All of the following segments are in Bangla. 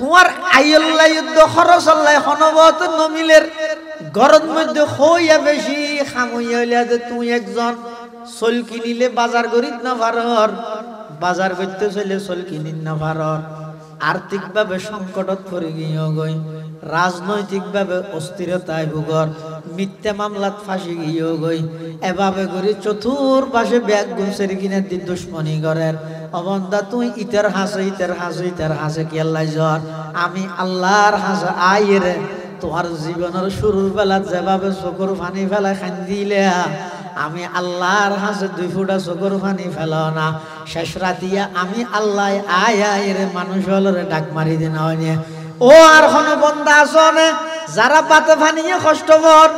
তোমার আইল্লাহ যুদ্ধ খরচ আল্লাহ হনবত নমিলের গরম মধ্যে হইয়া বেশি খামইয়া হইলা যে তুই একজন চল কিনিলে বাজার করিত না ভারর বাজার করতে চলে চল কিনিন না ভারর আর্থিকভাবে সংকটত পড়ে গিয়ে গই রাজনৈতিকভাবে অস্থিরতায় ভুগর মিথ্যা মামলাত ফাঁসি গিয়ে গই এভাবে করে চতুর্পাশে ব্যাগ গুমসের কিনে দি দুশ্মনী করেন অবন্দা তুই ইতের হাসে কি আল্লাহ জ্বর আমি আল্লাহর হাসে আইরে তোমার জীবনের শুরুর বেলা যেভাবে চকুর পানি ফেলা খান্দিলে আমি আল্লাহর হাসে 2 ফুটা চকুর পানি ফেল না শেষ রাতিয়া আমি আল্লাহ আইরে মানুষ হলরে ডাক মারি দিন হয়নি ও আর কোনো বন্ধা আসনে যারা পাতে ফানিয়ে কষ্টকর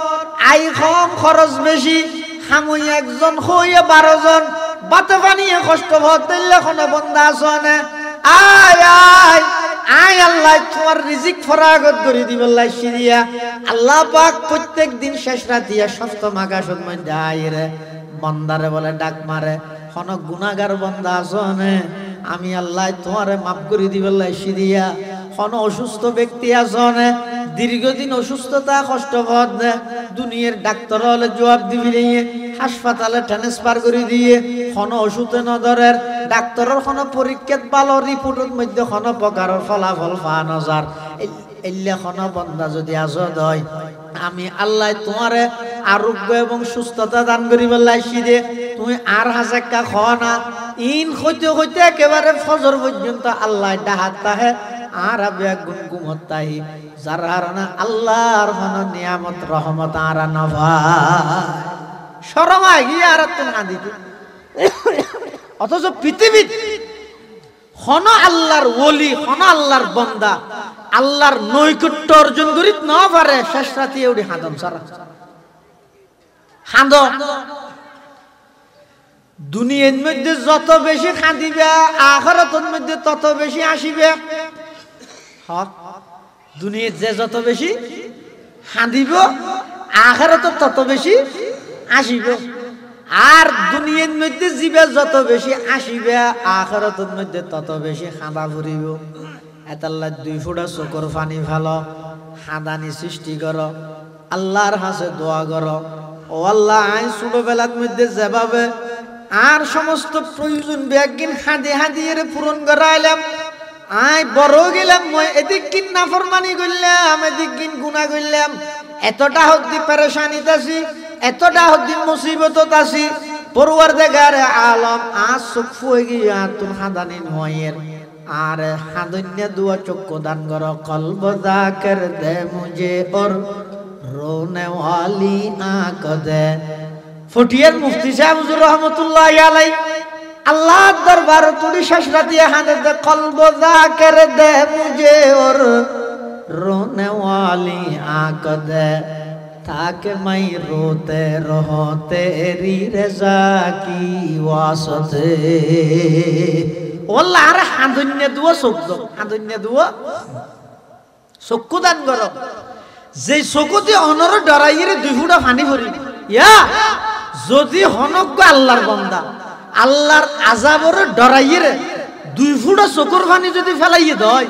আই কম খরচ বেশি খামুই একজন হইয়ে 12 জন বাতে ফানিয়ে কষ্টকর দিলে কোনো বন্ধা আসনে আয় আল্লাহ তোমার রিজিক ফরাগত করে দিবেল্লাই সিরিয়া আল্লাহ পাক প্রত্যেক দিন শেষ রাতিয়া সপ্তম আকাশের মধ্যে আইরে বন্দারে বলে ডাক মারে কোন গুনাহগার বন্দা আসনে আমি আল্লাহ তোমারে মাফ করে দিবেল্লাই সিরিয়া কোন অসুস্থ ব্যক্তি আসনে দীর্ঘদিন অসুস্থতা কষ্ট পাচ্ছে দুনিয়ার ডাক্তার হলে জবাব দিবি হাসপাতালে ট্রান্সফার করে দিয়ে কোন ওষুধে নজরের ডাক্তারের কোন পরীক্ষাত ভালো রিপোর্টের মধ্যে কোন প্রকারের ফলাফল পাওয়া নজার এল্লা কোন বন্দা যদি আজদ হয় আমি আল্লাহ তোমারে আরোগ্য এবং সুস্থতা দান করিবার লাইছি দে তুমি আর হাজাক্কা খাওয়া না ইন হইতে হইতে একেবারে ফজর পর্যন্ত আল্লাহ ডাহাত তাহে আর আবে গুনগুমত তাই যার কারণে আল্লাহর কোন নিয়ামত রহমত আর নভা শরমা গিয়ে আর তুমি না দিতে অথচ পৃথিবী হন আল্লাহর ওলি হন আল্লাহর বন্দা আল্লাহর নৈকট্য অর্জন করিত না পারে শেষ রাতে ওটি হাঁদন সারা হাঁদ দুনিয়ার মধ্যে যত বেশি কাঁদিবে আখিরাতের মধ্যে তত বেশি আসিবে হক দুনিয়ার যে যত বেশি কাঁদিব আখিরাতে তত বেশি আসিবে আর দুনিয়ার মধ্যে জীবে যত বেশি আসিবে আখিরাতের মধ্যে তত বেশি কাঁদা ফুরিব এতাল্লাহ 2 ফুটা চকুর পানি ফেলো হাঁদানি সৃষ্টি করো আল্লাহর কাছে দোয়া করো ও আল্লাহ আই ছোটবেলার মধ্যে যেভাবে আর সমস্ত প্রয়োজন ব্যাগিন হাঁদিয়ে পূরণ করাইলাম আই বড় গেলাম মই এদিক কিন নাফরমানি করলাম এদিক কিন গুনাহ করলাম এতটা হদ্দি পেরেশানিতে আছি এতটা হদ্দি মুসিবতত আছি পরওয়ারদিগার আলম আজ সুখু হয়ে গিয়া তুম হাঁদানি নয়ের আর হাঁদন্য দুয়া চক্ষু দান করো কলব জাকির দে মুঝে ওর রোনে ওয়ালি আঁখ দে ফটিয়ার মুফতি সাহেব হুজুর রহমতুল্লাহি আলাইহি আল্লাহর দরবার তুলি শেষ রাতিয়া হাঁদে দে কলব জাকির দে মুঝে ওর রোনে ওয়ালি আঁখ দে ताकि मैं रोते रहो तेरी रजा की वास्ते ওয়াল্লাহ আর হাঁদন্য দুয়া চোখ হাঁদন্য দুয়া চক্ষু দান করো যে চকুতে অনর ডরাইরে 2 ফুটা পানি ভরি ইয়া যদি হনজ্ঞ আল্লাহর বান্দা আল্লাহর আযাবর ডরাইরে 2 ফুটা চকুর পানি যদি ফেলাইয়ে দেয়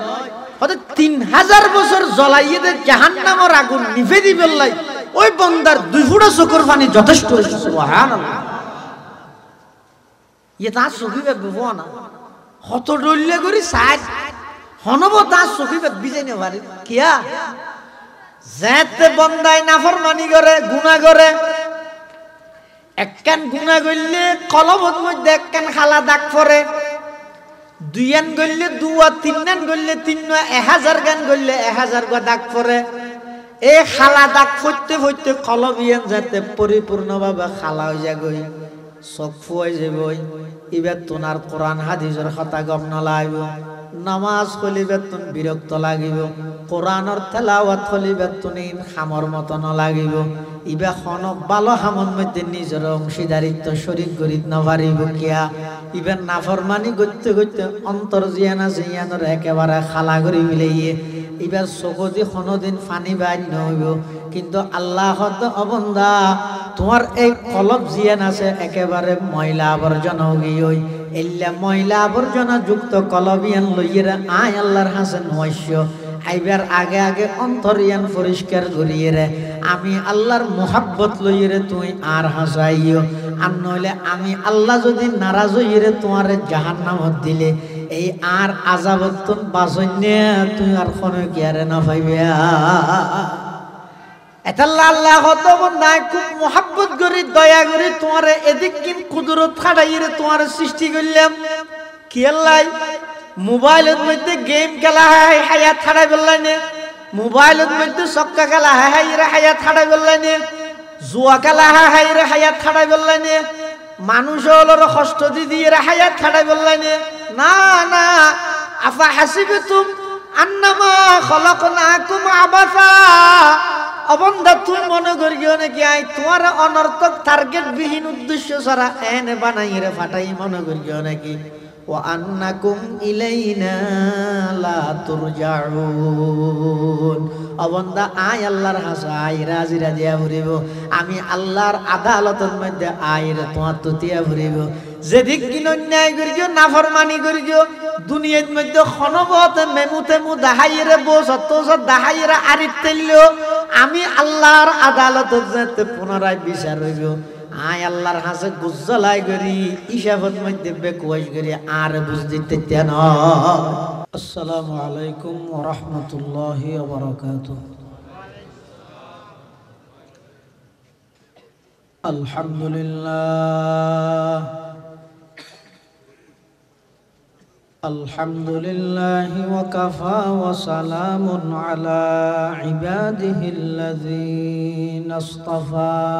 হতে 3000 বছর জ্বলাইয়ে দে জাহান্নামের আগুন নিভে দিবেল্লাই ওই বান্দার 2 ফুটা চকুর পানি যথেষ্ট সুবহানাল্লাহ ইয়ে তা সহিবে বনা হত ডললে করি সাইড হনব তা সহিবে বিজেনে পারে কিয়া যেতে বন্দাই নাফরমানি করে গুনাহ করে একখান গুনাহ করলে কলবত মধ্যে একখান খালা দাগ পড়ে 2 আন করলে 2 3 আন করলে 3 1000 গান করলে 1000 গা দাগ পড়ে এই খালা দাগ পড়তে পড়তে কলবিয়ান যাতে পরিপূর্ণভাবে খালা হয়ে যাগই চোখ ফুয়াই যাবই এবার তোনার কোরআন হাদিসের কথা গম না লাগিব নামাজ কলিবে তুন বিরক্ত লাগিব কোরআনের তেলাওয়াত কলিবে তুনি খামর মতো না লাগিব ইবা খন ভালো হামন মধ্যে নিজের অংশীদারিত্ব শরীক করিত না পারিব কিয়া ইবা নাফরমানি করতে করতে অন্তর জিয়ানা জিয়ানোর একেবারে খালা করি মিলাইয়ে এবার চকুদি কোনোদিন পানি বাইর নহইব কিন্তু আল্লাহ অবন্দা তোমার এই কলব জিয়ান আছে একেবারে ময়লা আবর্জনা গিয়ে এল্লা ময়লা আবর্জনা যুক্ত কলবিয়ান লইয়েরা আয় আল্লাহর হাসান ওয়াস্য আইবার আগে আগে অন্তরিয়ান পরিষ্কার করিয়ে রে আমি আল্লাহর মোহাব্বত লইয়ে তুই আর হাসাইও আর নইলে আমি আল্লাহ যদি নারাজ হইয়ে রে তোমার জাহান্নামত দিলে এই আর আযাবত বাঁচনে তুই আর কোনো গিয়ারে না পাইবে এতাল্লাহ আল্লাহ কত বন্দায় খুব মোহাব্বত করি দয়া করি তোমার এদিক কিন কুদরত খাটাইয়ে তোমার সৃষ্টি করলাম কি আল্লাহ মোবাইলের মধ্যে গেম খেলা হয় হায়াত ছাড়াই বললেন মোবাইলের মধ্যে সক্কা খেলা হয় হায়াত ছাড়াই বললেন জুয়া খেলা হয় হায়াত ছাড়াই বললেন মানুষ হলোর কষ্ট দিয়ে হায়াত ছাড়াই বললেন না না আফা হাসিবতুম আন্নামা খলাকনাকুম আবাসা অবন্ধা তুই মনে করিও নাকি আই তোমার অনর্থক টার্গেট বিহীন উদ্দেশ্য ছাড়া এনে বানাই রে ফাটাই মনে করিও নাকি ওয়া আন্নাকুম ইলাইনা লা তুরজাউন অবন্ধা আয় আল্লাহর হাসা আয় রাজি রাজিয়া ভরিব আমি আল্লাহর আদালতের মধ্যে আয় রে তোমার তুতিয়া ভরিব যেদিক কিন অন্যায় করিও নাফরমানি করিও দুনিয়ার মধ্যে খনবত মেমুতে মু দাহাইরে বসত দাহাইরা আরিত তেলিও আমি আল্লাহর আদালতের যেতে পুনরায় বিচার হইব আয় আল্লাহর হাসে গুজ্জলাই করি হিসাবের মধ্যে বেকুয়াশ করি আর বুঝ দিতে তেন আসসালামু আলাইকুম ওয়া রাহমাতুল্লাহি ওয়া বারাকাতুহু আলহামদুলিল্লাহ الحمد لله وكفى وسلام على عباده الذين اصطفى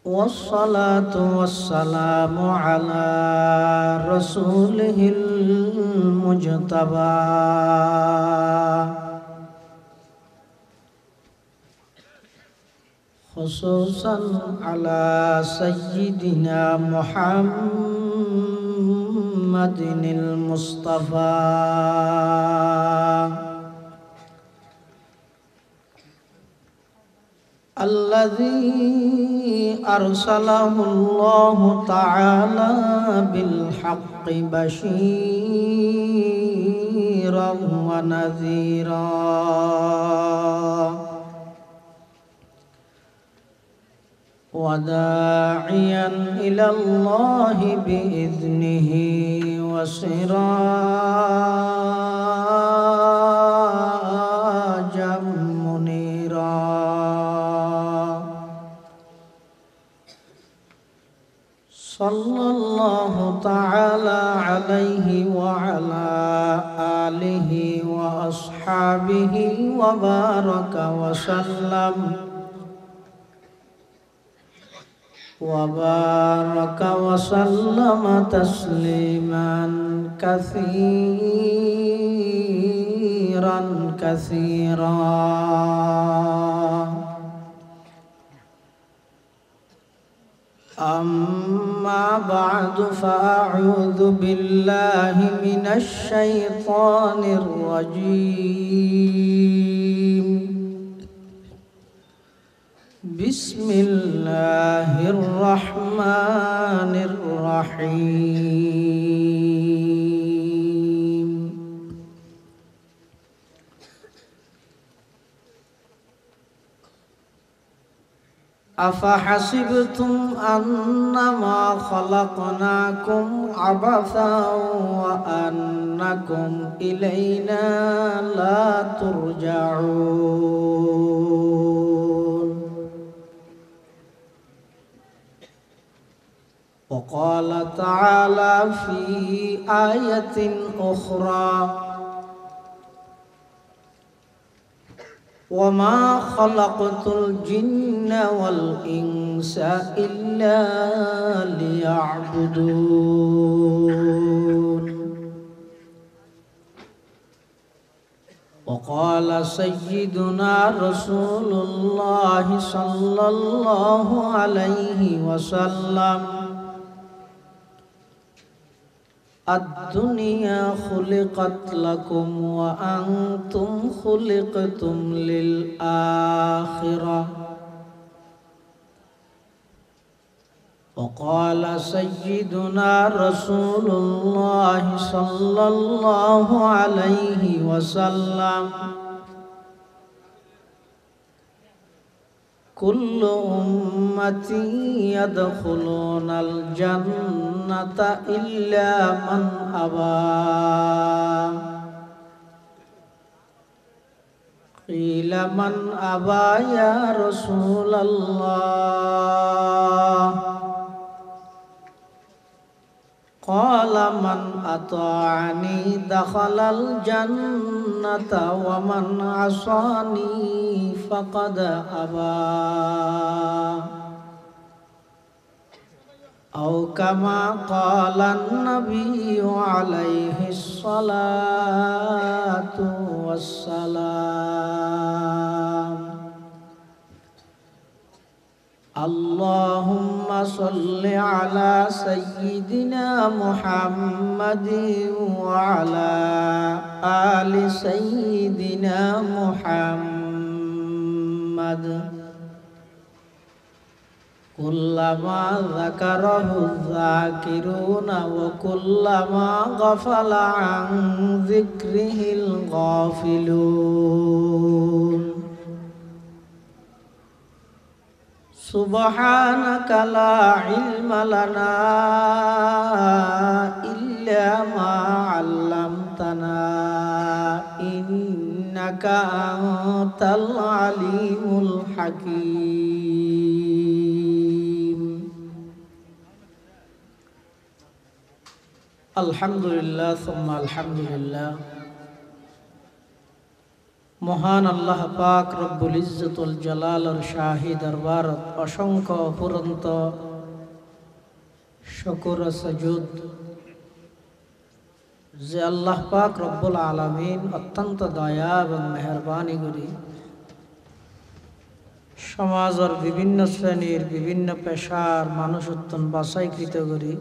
والصلاة والسلام على رسوله المجتبى خصوصا على سيدنا محمد المصطفى الذي أرسله الله تعالى بالحق بشيرا ونذيرا وداعيا إلى الله بإذنه وسراجا منيرا صلى الله تعالى عليه وعلى آله وأصحابه وبارك وسلم تسليما كثيرا كثيرا أما بعد فأعوذ بالله من الشيطان الرجيم بسم الله الرحمن الرحيم أفحسبتم أنما خلقناكم عبثا وأنكم إلينا لا ترجعون وقال تعالى في آية أخرى وما خلقت الجن والإنس إلا ليعبدون وقال سيدنا رسول الله صلى الله عليه وسلم الدنيا خلقت لكم وأنتم خلقتم للآخرة وقال سيدنا رسول الله صلى الله عليه وسلم كل أمتي يدخلون الجنة إلا من أبى قيل من أبى يا رسول الله قال من أطاعني دخل الجنة ومن عصاني فقد أبى أو كما قال النبي عليه الصلاة والسلام اللهم صل على سيدنا محمد وعلى آل سيدنا محمد كلما ذكره الذاكرون وكلما غفل عن ذكره الغافلون سبحانك لا علم لنا إلا ما علمتنا إنك أنت العليم الحكيم الحمد لله ثم الحمد لله মহান আল্লাহ পাক রব্বুল ইজ্জতুল জালালের শাহী দরবারত অসংখ্য অফুরন্ত শুকর ও সুজুদ যে আল্লাহ পাক রব্বুল আলামিন অত্যন্ত দয়া এবং মেহেরবানি করি সমাজের বিভিন্ন শ্রেণীর বিভিন্ন পেশার মানুষ উত্তম বাছাইকৃত করি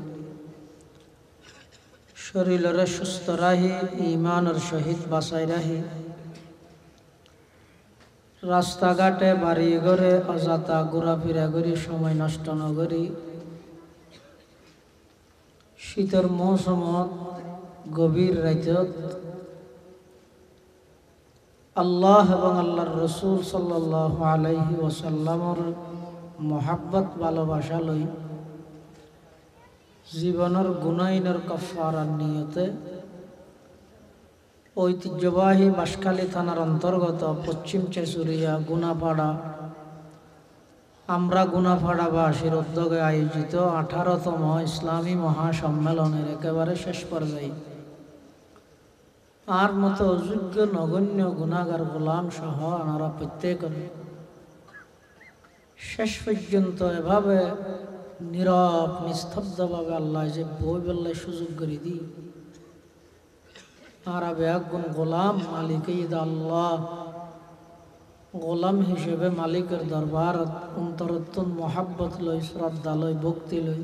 শরীরের সুস্থ রাহি ঈমানের সহিত বাছাই রাহি রাস্তাঘাটে বাড়ি ঘরে অযথা ঘোরাফেরা করি সময় নষ্ট ন করি শীতের মৌসুমত গভীর রাতত আল্লাহ এবং আল্লাহর রসুল সাল্লাল্লাহু আলাইহি ওয়াসাল্লামর মহাব্বত ভালোবাসা লই জীবনের গুনাইনের কাফারার নিয়তে ঐতিহ্যবাহী বাঁশখালী থানার অন্তর্গত পশ্চিম চেচুরিয়া গুনাপাড়া আমরা গুনাপাড়াবাসীর উদ্যোগে আয়োজিত 18তম ইসলামী মহাসম্মেলনের একেবারে শেষ পর্যায়ে আর মতো অযোগ্য নগণ্য গুনাহগার গোলাম সহ আনারা প্রত্যেকের শেষ পর্যন্ত এভাবে নীরব নিস্তব্ধভাবে আল্লাহ যে বই বেল্লায় সুযোগ করে দিই আর বেগুন গোলাম মালিক ঈদ আল্লাহ গোলাম হিসেবে মালিকের দরবার অন্তরত্তন মহাব্বত লই শ্রদ্ধা লই ভক্তি লই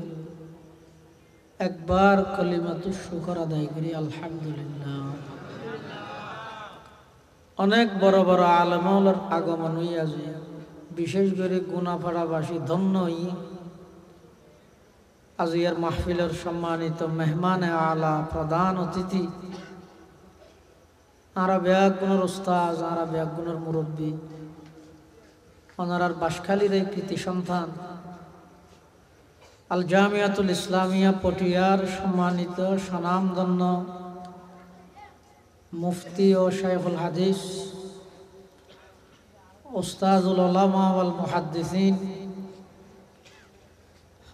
একবার কলিমাতুশ শুকর আদায় করি আলহামদুলিল্লাহ। অনেক বড় বড় আলেমাওয়ালার আগমন হইয়া যায় বিশেষ করে গুনাপাড়াবাসী ধন্য হই আজিয়ার মাহফিলের সম্মানিত মেহমানে আলা প্রধান অতিথি আরা বেগুনের উস্তাজ আরা বেগুনের মুরব্বী ওনার বাঁশখালীর এই কৃতি সন্তান আল জামিয়াতুল ইসলামিয়া পটিয়ার সম্মানিত স্বনামধন্য মুফতি ও শাইখুল হাদিস উস্তাজুল উলামা ওয়াল মুহাদ্দিসিন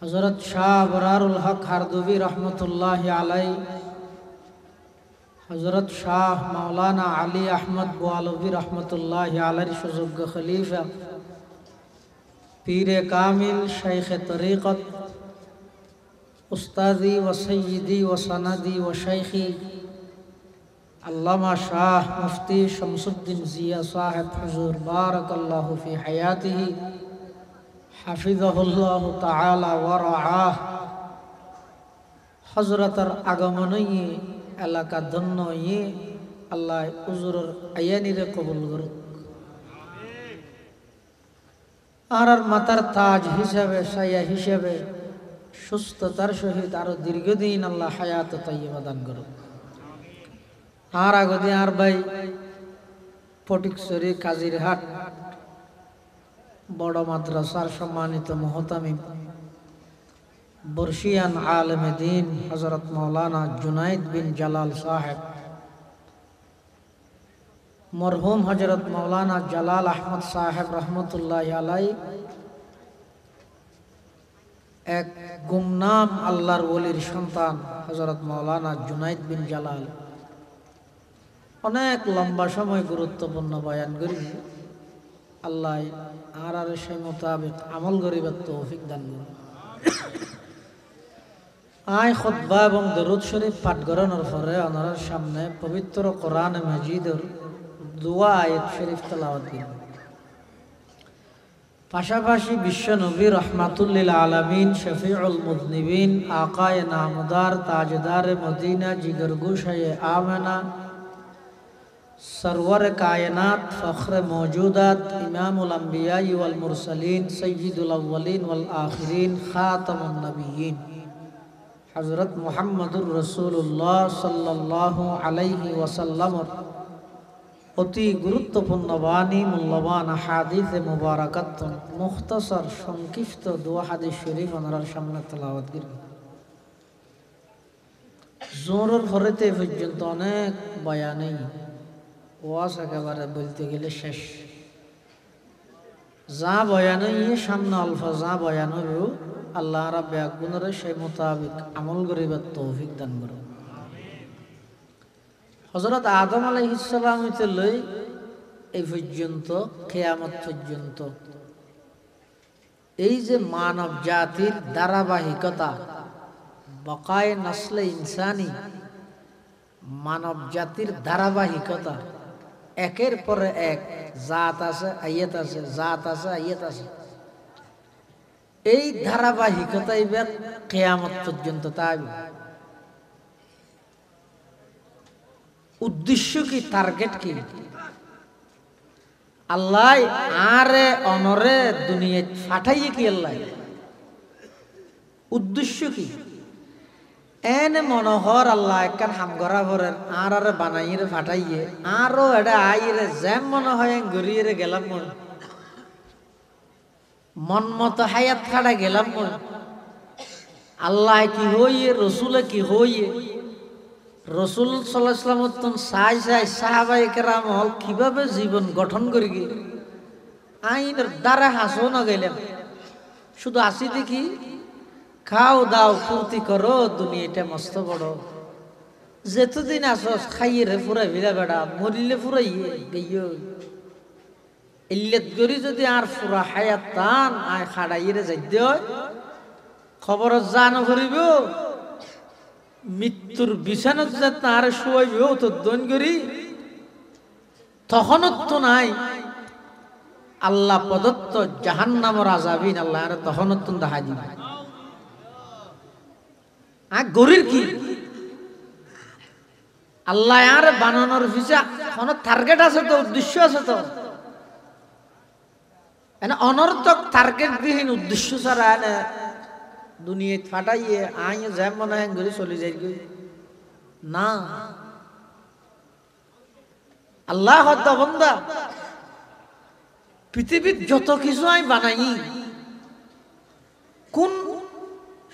হযরত শাহ আবরারুল হক হারদুবি রহমতুল্লাহি আলাইহি হযরত শাহ মাওলানা আলী আহমদ বোয়ালবী রহমতুল্লাহি আলাইহির সুযোগ্য খলিফা পীরে কামিল শাইখে তরিকত উস্তাদি ও সৈয়দি ও সনদি ও শাইখি আল্লামা শাহ মুফতি শামসুদ্দিন জিয়া সাহেব হুজুর বারাকাল্লাহু ফি হায়াতিহি হাফিজাহুল্লাহু তাআলা ওয়া রাআহ হযরতের আগমনে এলাকা ধন্য হয়ে আল্লাহ হুজুরের আয়ানিরে কবুল করুক আর মাতার তাজ হিসাবে সায়া হিসাবে সুস্থতার সহিত আরো দীর্ঘদিন আল্লাহ হায়াত তাইয়্যিবা দান করুন। আর আগদি আর ভাই ফটিকছড়ি কাজিরহাট বড় মাদ্রাসার সম্মানিত মুহতামিম বর্ষিয়ান আলেমে দ্বীন হযরত মাওলানা জুনাইদ বিন জালাল সাহেব, মরহুম হযরত মাওলানা জালাল আহমদ সাহেব রহমতুল্লাহ আলাই, এক গুমনাম আল্লাহর ওলির সন্তান হযরত মাওলানা জুনাইদ বিন জালাল অনেক লম্বা সময় গুরুত্বপূর্ণ বয়ান করি। আল্লাহ আর সেই মোতাবেক আমল করিবার তৌফিক দান করুন। আয় খুতবা এবং দরুদ শরীফ পাঠ করানোর পরে ওনার সামনে পবিত্র কোরআন মাজিদের দুয়া আয়াত শরীফ তেলাওয়াত করেন। পাশাপাশি বিশ্ব নবী রহমাতুল লিল আলামিন শফিউল মুযনিবিন আকায়ে নামদার তাজদার মদিনা জিগরগোশায়ে আমেনা सरवर कायनात फ़ख्र मौजूदात इमामुल अंबिया वल मुरसलीन सय्यिदुल अव्वलीन वल आखिरीन खातमुन नबिय्यीन हज़रत मुहम्मदुर रसूलुल्लाह सल्लल्लाहु अलैहि वसल्लम অতি গুরুত্বপূর্ণ বাণী মূল্যবান হাদিস মুবারাকাত মুখতাসার সংক্ষিপ্ত দোয়া হাদিস শরীফ ওনার সামনে তেলাওয়াত করি। জোরের ফরেতে পর্যন্ত অনেক বয়ানেই ওয়াজ একেবারে বলতে গেলে শেষ। যা বয়ান সামনে আলফা যা বয়ান হইব আল্লাহ রাব্বুল আলামিন সেই মোতাবেক আমল করিবার তৌফিক দান করুন। হযরত আদম আলাইহিস সালাম হইতে লই এই পর্যন্ত কিয়ামত পর্যন্ত এই যে মানব জাতির ধারাবাহিকতা বাকায়ে নসলে ইনসানি, মানব জাতির ধারাবাহিকতা একের পরে এক জাত আছে আয়াত আছে, জাত আছে আয়াত আছে, এই ধারাবাহিকতা এবার কিয়ামত পর্যন্ত থাকবে। উদ্দেশ্য কি, টার্গেট কি? আল্লাহ আরে অনরে দুনিয়া পাঠাইয়ে কি আল্লাহ উদ্দেশ্য কি? এনে মনোহর আল্লাহ একখান হামগরা ভরেন আর আরে বানাইয়ে ফাটাইয়ে আরো এটা আইরে যেম মনে হয় গড়িয়ে গেলাম মন মতো হায়াত খাড়া গেলাম আল্লাহ কি হইয়ে রসুলে কি হইয়ে রসুল সাল্লাল্লাহু আলাইহি ওয়াসাল্লাম সাই সাই সাহাবায়ে কেরাম হল কিভাবে জীবন গঠন করি গে আইনের দ্বারা হাসো না গেলাম শুধু আসি দেখি খাও দাও ফুর্তি করো দুনিয়াটা মস্ত বড় যেতদিন আসস খাইয়ে রে ফুরাই ভিড়া বেড়া মরিলে ফুরাইয়ে গেইও ইল্লত করি যদি আর ফুরা হায়াত টান আয় খাড়াইয়ে রে যাইতে হয় খবর জানো করিব মৃত্যুর বিছানাত যে তার শুয়াইব তো দন করি তখন তো নাই আল্লাহ প্রদত্ত জাহান্নামের আযাবিন আল্লাহ আর তখন তো দেখা দিবে। গরির কি আল্লাহ আর বানানোর ভিসা কোন টার্গেট আছে তো, উদ্দেশ্য আছে তো, অনর্থক টার্গেট বিহীন উদ্দেশ্য ছাড়া দুনিয়া ফাটাইয়ে আই যেম মনে হয় ঘুরে চলে যাই না। আল্লাহ হত্যা বন্দা পৃথিবীর যত কিছু আমি বানাই কোন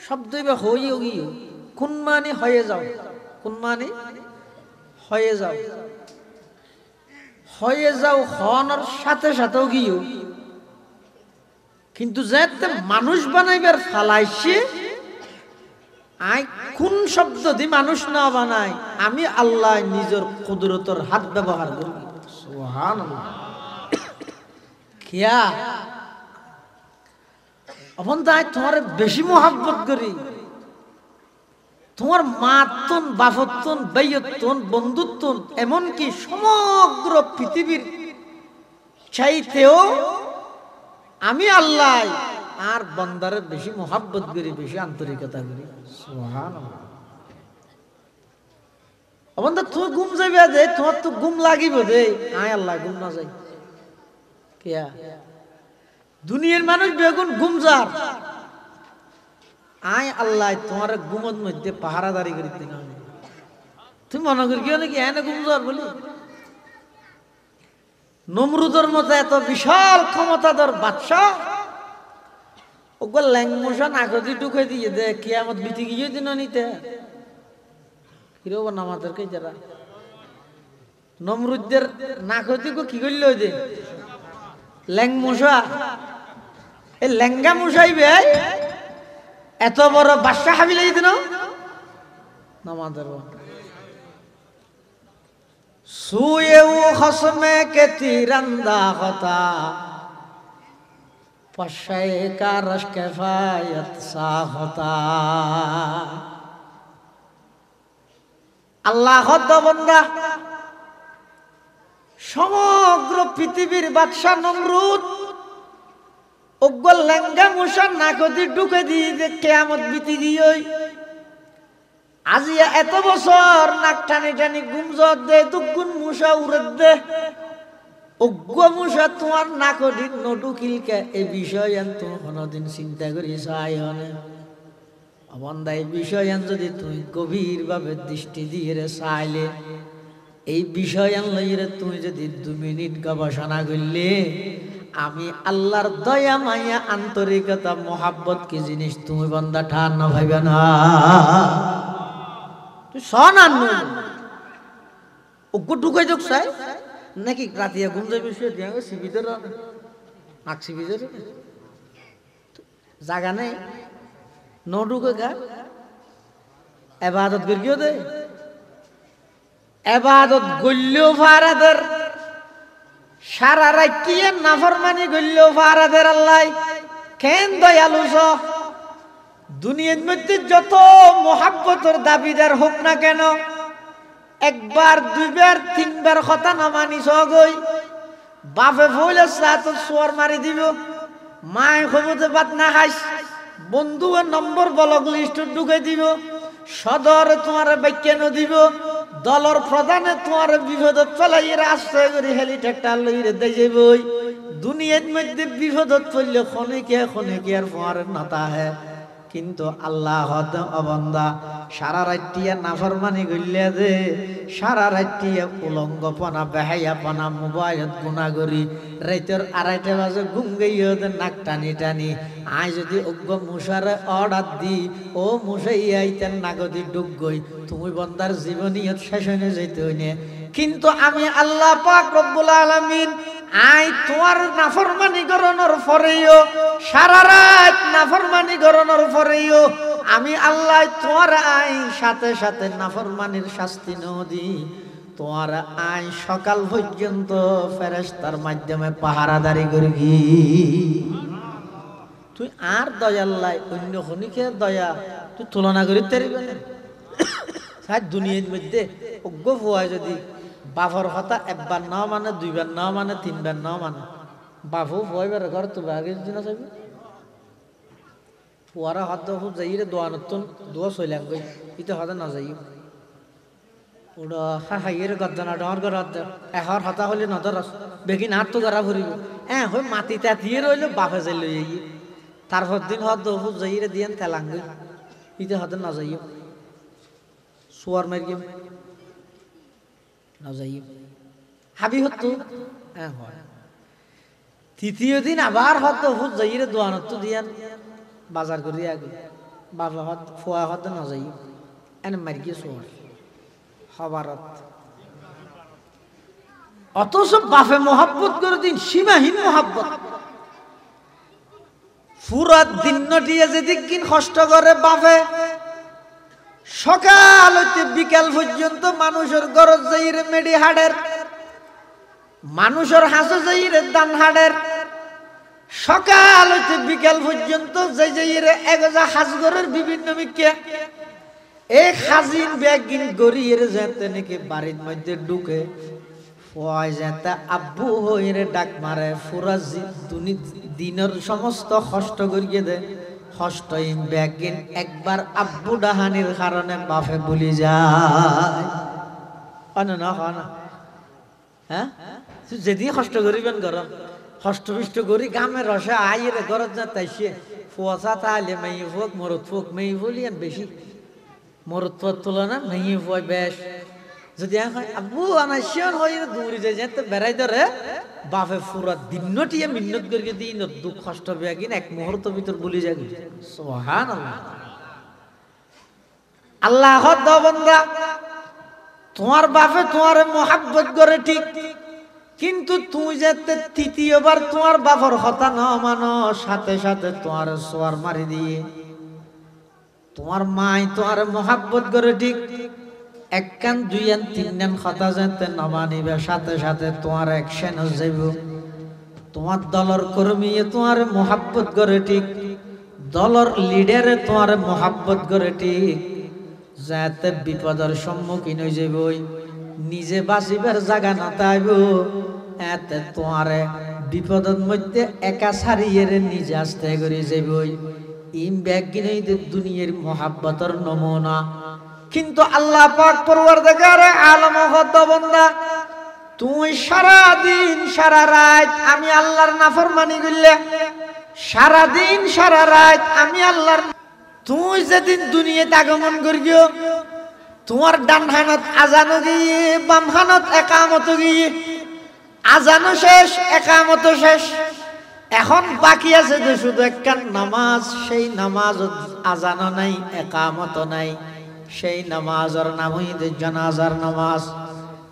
শব্দ হয়ে গিয়ে কোন মানে হয়ে যাও, কোন মানে হয়ে যাও, হয়ে যাও হওয়ার সাথে সাথেও গিয়েও কিন্তু যাতে মানুষ বানাইবার ফালাইছে আই কোন শব্দ দি মানুষ না বানাই আমি আল্লাহ নিজের কুদরতের হাত ব্যবহার করি। সুবহানাল্লাহ কিয়া আপন তাই তোমার বেশি মোহাব্বত করি, তোমার মাতন বাফতন বাইয়তন বন্ধুত্বন এমনকি সমগ্র পৃথিবীর চাইতেও আমি আল্লাহ আর বান্দারে বেশি মোহাব্বত করি, বেশি আন্তরিকতা করি। সুবহানাল্লাহ আপন তুমি ঘুম যাইবে দে, তোমার তো ঘুম লাগিব দে, আয় আল্লাহ ঘুম না যাই কিয়া দুনিয়ার মানুষ বেগুন ঘুম যার আয় আল্লাহ তোমার ঘুমত মধ্যে পাহারাদারি করে দিন তুমি মনে করি কেউ নাকি এনে ঘুম যাওয়ার বলি নমরুদের মতো এত বিশাল ক্ষমতাধর বাদশাহ ওগুলো ল্যাংমশা নাকদি ঢুকে দিয়ে দে কিয়ামত বিতি গিয়ে দিন নিতে কিরকম আমাদেরকে যারা নমরুদদের নাকদি কি করলো ওই যে ল্যাংমশা এই ল্যাঙ্গা মশাইবে এত বড় বাদশা হাবিলাই দিন নামাজের সুয়েও খসমে কে তিরন্দা হতা পশায়ে কা রশ কিফায়াত সা হতা আল্লাহ বান্দা সমগ্র পৃথিবীর বাদশা নমরুদ ওগল লেঙ্গা মুসা নাকদি ঢুকে দিয়ে কিয়ামত বিতি গিয়ে আজিয়া এত বছর নাক টানি টানি গুমজত দে দুগুন মুসা উড়ে দে অজ্ঞ মুসা তোমার নাকদি নডুকিলকে এই বিষয় তো কোনদিন চিন্তা করি চাই হনে অবন্দা এই বিষয় যদি তুই গভীর ভাবে দৃষ্টি দিয়ে চাইলে এই বিষয় লইরে তুই যদি 2 মিনিট গবেষণা করলে আমি আল্লাহর দয়া মায়া আন্তরিকতা মোহাব্বত কি জিনিস তুমি বান্দা ঠান না ভাইবে না তুই সনান ওগো ঢুকাই যোগ চাই নাকি রাতিয়া ঘুম যাবে শুয়ে দিয়া সিবিদের নাক সিবিদের জায়গা নেই ন ঢুকে গা এবাদত করিও দে এবাদত গল্লেও ফারাদের সারা রাইটিয়ে নাফরমানি গল্লেও ফারাদের আল্লাহ কেন দয়ালু দুনিয়ার মধ্যে যত মোহাব্বতের দাবিদার হোক না কেন একবার 2 বার 3 বার কথা না মানিস গই বাপে বলে সাত সোয়ার মারি দিব মায় খবতে বাত না খাইস বন্ধুর নম্বর ব্লক লিস্ট ঢুকে দিব সদর তোমার বাক্যানো দিব দলর প্রধানে তোমার বিপদত ফেলাইয়ের আশ্রয় করে হেলিকপ্টার লইরে দেই যাবই দুনিয়ার মধ্যে বিপদত পড়লে খনে আর ফোয়ারের নাতা হে কিন্তু আল্লাহ অবন্দা সারা রাত্রিয়া নাফরমানি গইলে দে সারা রাত্রিয়া উলঙ্গপনা বেহাইয়াপনা মোবাইলত গুণা করি রাইতের 2:30 বাজে ঘুম গইয়ে দে নাক টানি টানি আই যদি অজ্ঞ মুসারে অর্ডার দি ও মুসাই আইতেন নাগদি ডুব গই তুমি বন্দার জীবনিয়ত শেষ হয়ে যেতে হইনে কিন্তু আমি আল্লাহ পাক রব্বুল আলামিন আই তোমার নাফরমানি গরনের পরেও সারা রাত নাফরমানি গরনের পরেও আমি আল্লাহ তোমার আই সাথে সাথে নাফরমানির শাস্তি নদি তোমার আই সকাল পর্যন্ত ফেরেশতার মাধ্যমে পাহারাদারি করবি তুই আর দয়াল্লাই অন্য খনিকে দয়া তুই তুলনা করি পারবি না সারা দুনিয়ার মধ্যে অজ্ঞ হওয়া যদি বাফর কথা 1 বার না মানে 2 বার না মানে 3 বার না মানে বাফু ভয়বার ঘর তো আগে দিন চাইবে পুয়ারা হাত খুব যাইরে দোয়ানতন দোয়া সইলাম গই ইতে হাতে না যাই ওড়া হাইয়ের গদ্দনা ডর গরাত এহর হাতা হলে নজর বেগি নাত তো গরা ভরিব হই মাটিটা দিয়ে রইল বাফে যাই লই তারপর দিন হাত খুব যাইরে দিয়েন তেলাং গই ইতে হাতে না যাই সুয়ার মারি না যাই হাবি হতো হয় তৃতীয় দিন আবার হতো হুত যাইরে দোয়ানত দিয়ান বাজার করি আগে বাবা হত ফোয়া হত না যাই এনে মারি গিয়ে সোয়ার হবারত অথচ বাফে মোহাব্বত করে দিন সীমাহীন মোহাব্বত পুরা দিন নটিয়ে যেদিন কষ্ট করে বাফে সকাল হইতে বিকাল পর্যন্ত মানুষের গরজ যাইরে মেডি হাড়ের মানুষের হাসে যাইরে দান হাড়ের সকাল হইতে বিকাল পর্যন্ত যাইরে এগজা হাজগরের বিভিন্ন মিকে এই খাজিন ব্যাগিন গড়িয়ে যেতে নাকি বাড়ির মধ্যে ঢুকে ফয় যেতে আব্বু হইরে ডাক মারে পুরা দিনের সমস্ত কষ্ট করিয়ে দেয় হষ্টইম ব্যাগিন একবার আব্বু ডাহানির কারণে বাফে ভুলি যায় না হ্যাঁ যেদিন কষ্ট করিবেন গরম হষ্টপিষ্ট করি গামের রসে আইয়ের গরজ না তাইছে ফুয়াশা তাহলে মেয়ে ফুক মরদ ফুক মেয়ে বলি আর বেশি মরদ ফুয়ার তুলনা মেয়ে ফুয় বেশ যদি আব্বু আমার শিওর হয়ে দূরে যাই যেতে বেড়াই ধরে বাপে ফুরা দিনটিয়ে মিন্নত করে দিন দুঃখ কষ্ট বেগিন এক মুহূর্ত ভিতর বলি যাবি সুবহানাল্লাহ আল্লাহ বান্দা তোমার বাপে তোমার মোহাব্বত করে ঠিক কিন্তু তুই যেতে তৃতীয়বার তোমার বাপর কথা না মানো সাথে সাথে তোমার সোয়ার মারি দিয়ে তোমার মাই তোমার মোহাব্বত করে ঠিক এক কান দুই আন তিন কান কথা যেতে না মানিবে সাথে সাথে তোমার অ্যাকশন যাইব তোমার দলর কর্মী তোমার মোহাব্বত করে ঠিক দলর লিডারে তোমার মোহাব্বত করে ঠিক যাতে বিপদের সম্মুখীন হয়ে যাইব নিজে বাঁচিবার জায়গা না তাইব এতে তোমারে বিপদের মধ্যে একা ছাড়িয়ে নিজে আসতে করে যাইব ইম ব্যাগিনে দুনিয়ার মোহাব্বতের নমুনা কিন্তু আল্লাহ পাক পরওয়ারদিগার আলম হত বান্দা তুই সারা দিন সারা রাত আমি আল্লাহর নাফরমানি করলে সারা দিন সারা রাত আমি আল্লাহর তুই যেদিন দুনিয়াতে আগমন করিও তোমার ডান হানত আজানো গিয়ে বাম হানত একামত গিয়ে আজানো শেষ একামত শেষ এখন বাকি আছে যে শুধু একটা নামাজ সেই নামাজ আজানো নাই একামত নাই সেই নামাজের নাম হইতে জানাজার নামাজ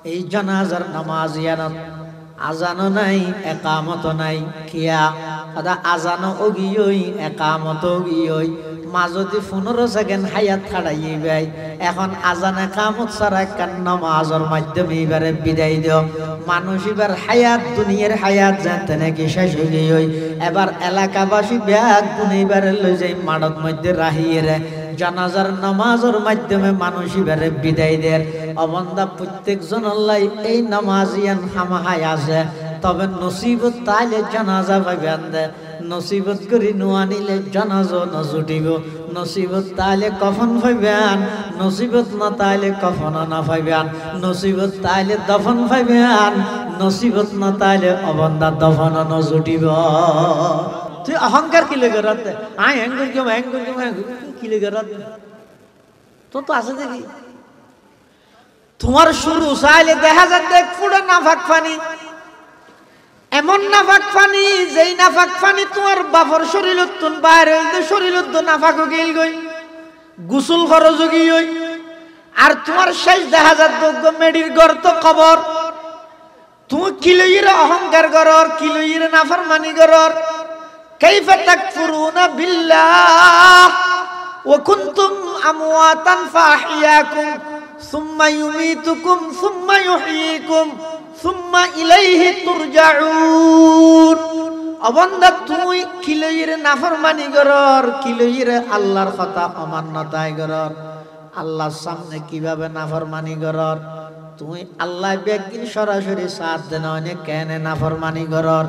এই জানাজার নামাজ ইয়ানত আজানো নাই একামত নাই কিয়া আদা আজানো ওগিয়ই একামত ওগিয়ই মাজদি 15 সেকেন্ড হায়াত খাড়াইয়ে ভাই এখন আজান একামত ছাড়া কান নামাজের মাধ্যমে এবারে বিদায় দিও মানুষ এবার হায়াত দুনিয়ার হায়াত জানতে নাকি শেষ হয়ে গই এবার এলাকাবাসী ব্যাগ গুনেবারে লই যাই মাডত মধ্যে রাহিয়ে রে জানাজার নামাজের মাধ্যমে মানুষ এবারে বিদায় দেয় অবন্দা প্রত্যেকজন আল্লাহ এই নামাজিয়ান হামাহায় আছে তবে নসিবত তাইলে জানাজা পাইবেন দে নসিবত করি নোয়ানিলে জানাজা না জুটিব নসিবত তাইলে কফন পাইবেন নসিবত না তাইলে কফন না পাইবেন নসিবত তাইলে দফন পাইবেন নসিবত না তাইলে অবন্দা দফন না জুটিব তুই অহংকার কি লেগে রাতে আই হ্যাঙ্গুর কেউ কি লেগে রাতে তো আছে দেখি তোমার শুরু চাইলে দেখা যাচ্ছে এক ফুটা নাফাক পানি এমন নাফাক পানি যেই নাফাক পানি তোমার বাপর শরীরত বাইরে হইতে শরীরত নাফাক গিল গই গোসল খরচ গই আর তোমার শেষ দেখা যাচ্ছে মেডির ঘর তো কবর তুমি কিলইর অহংকার করর কিলইর নাফরমানি করর কাইফা তাকফুরুনা বিল্লাহ ওয়া কুনতুম আমওয়াতান ফাহিয়াকুম সুম্মা ইউমীতুকুম সুম্মা ইউহয়ীকুম সুম্মা ইলাইহি তুরজাউন অবন্দা তুই কিলইর নাফরমানি করর কিলইর আল্লাহর কথা অমান্যতায় করর আল্লাহর সামনে কিভাবে নাফরমানি করর তুই আল্লাহ একদিন সরাসরি সাথ দেন অনেক কেন নাফরমানি করর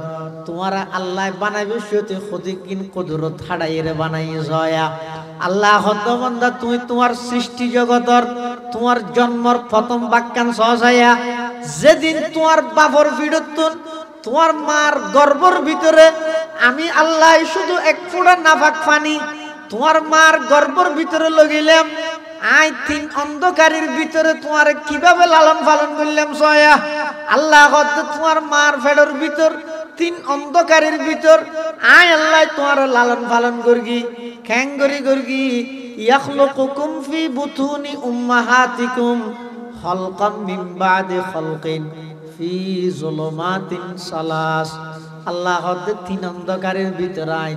তোমার আল্লাহ বানাইবে সত্যি খোদিকিন কুদরত হাড়াইরে বানাই জয়া আল্লাহ হদ্দবন্দা তুই তোমার সৃষ্টি জগতর তোমার জন্মর প্রথম বাক্যান সহসায়া যেদিন তোমার বাপর ভিড়তুন তোমার মার গর্ভর ভিতরে আমি আল্লাহ শুধু এক ফোঁটা নাফাক পানি তোমার মার গর্ভর ভিতরে লগাইলাম আই তিন অন্ধকারের ভিতরে তোমার কিভাবে লালন পালন করলাম সয়া আল্লাহ তোমার মার ফেডর ভিতর তিন অন্ধকারের ভিতর আয় আল্লাহ তোমার লালন পালন করগি খ্যাঙ্গরি করগি ইয়াখলুকুকুম ফি বুতুনি উম্মাহাতিকুম খালকাম মিন বাদি খালকিন ফি যুলুমাতিন সালাস আল্লাহ তিন অন্ধকারের ভিতরে আয়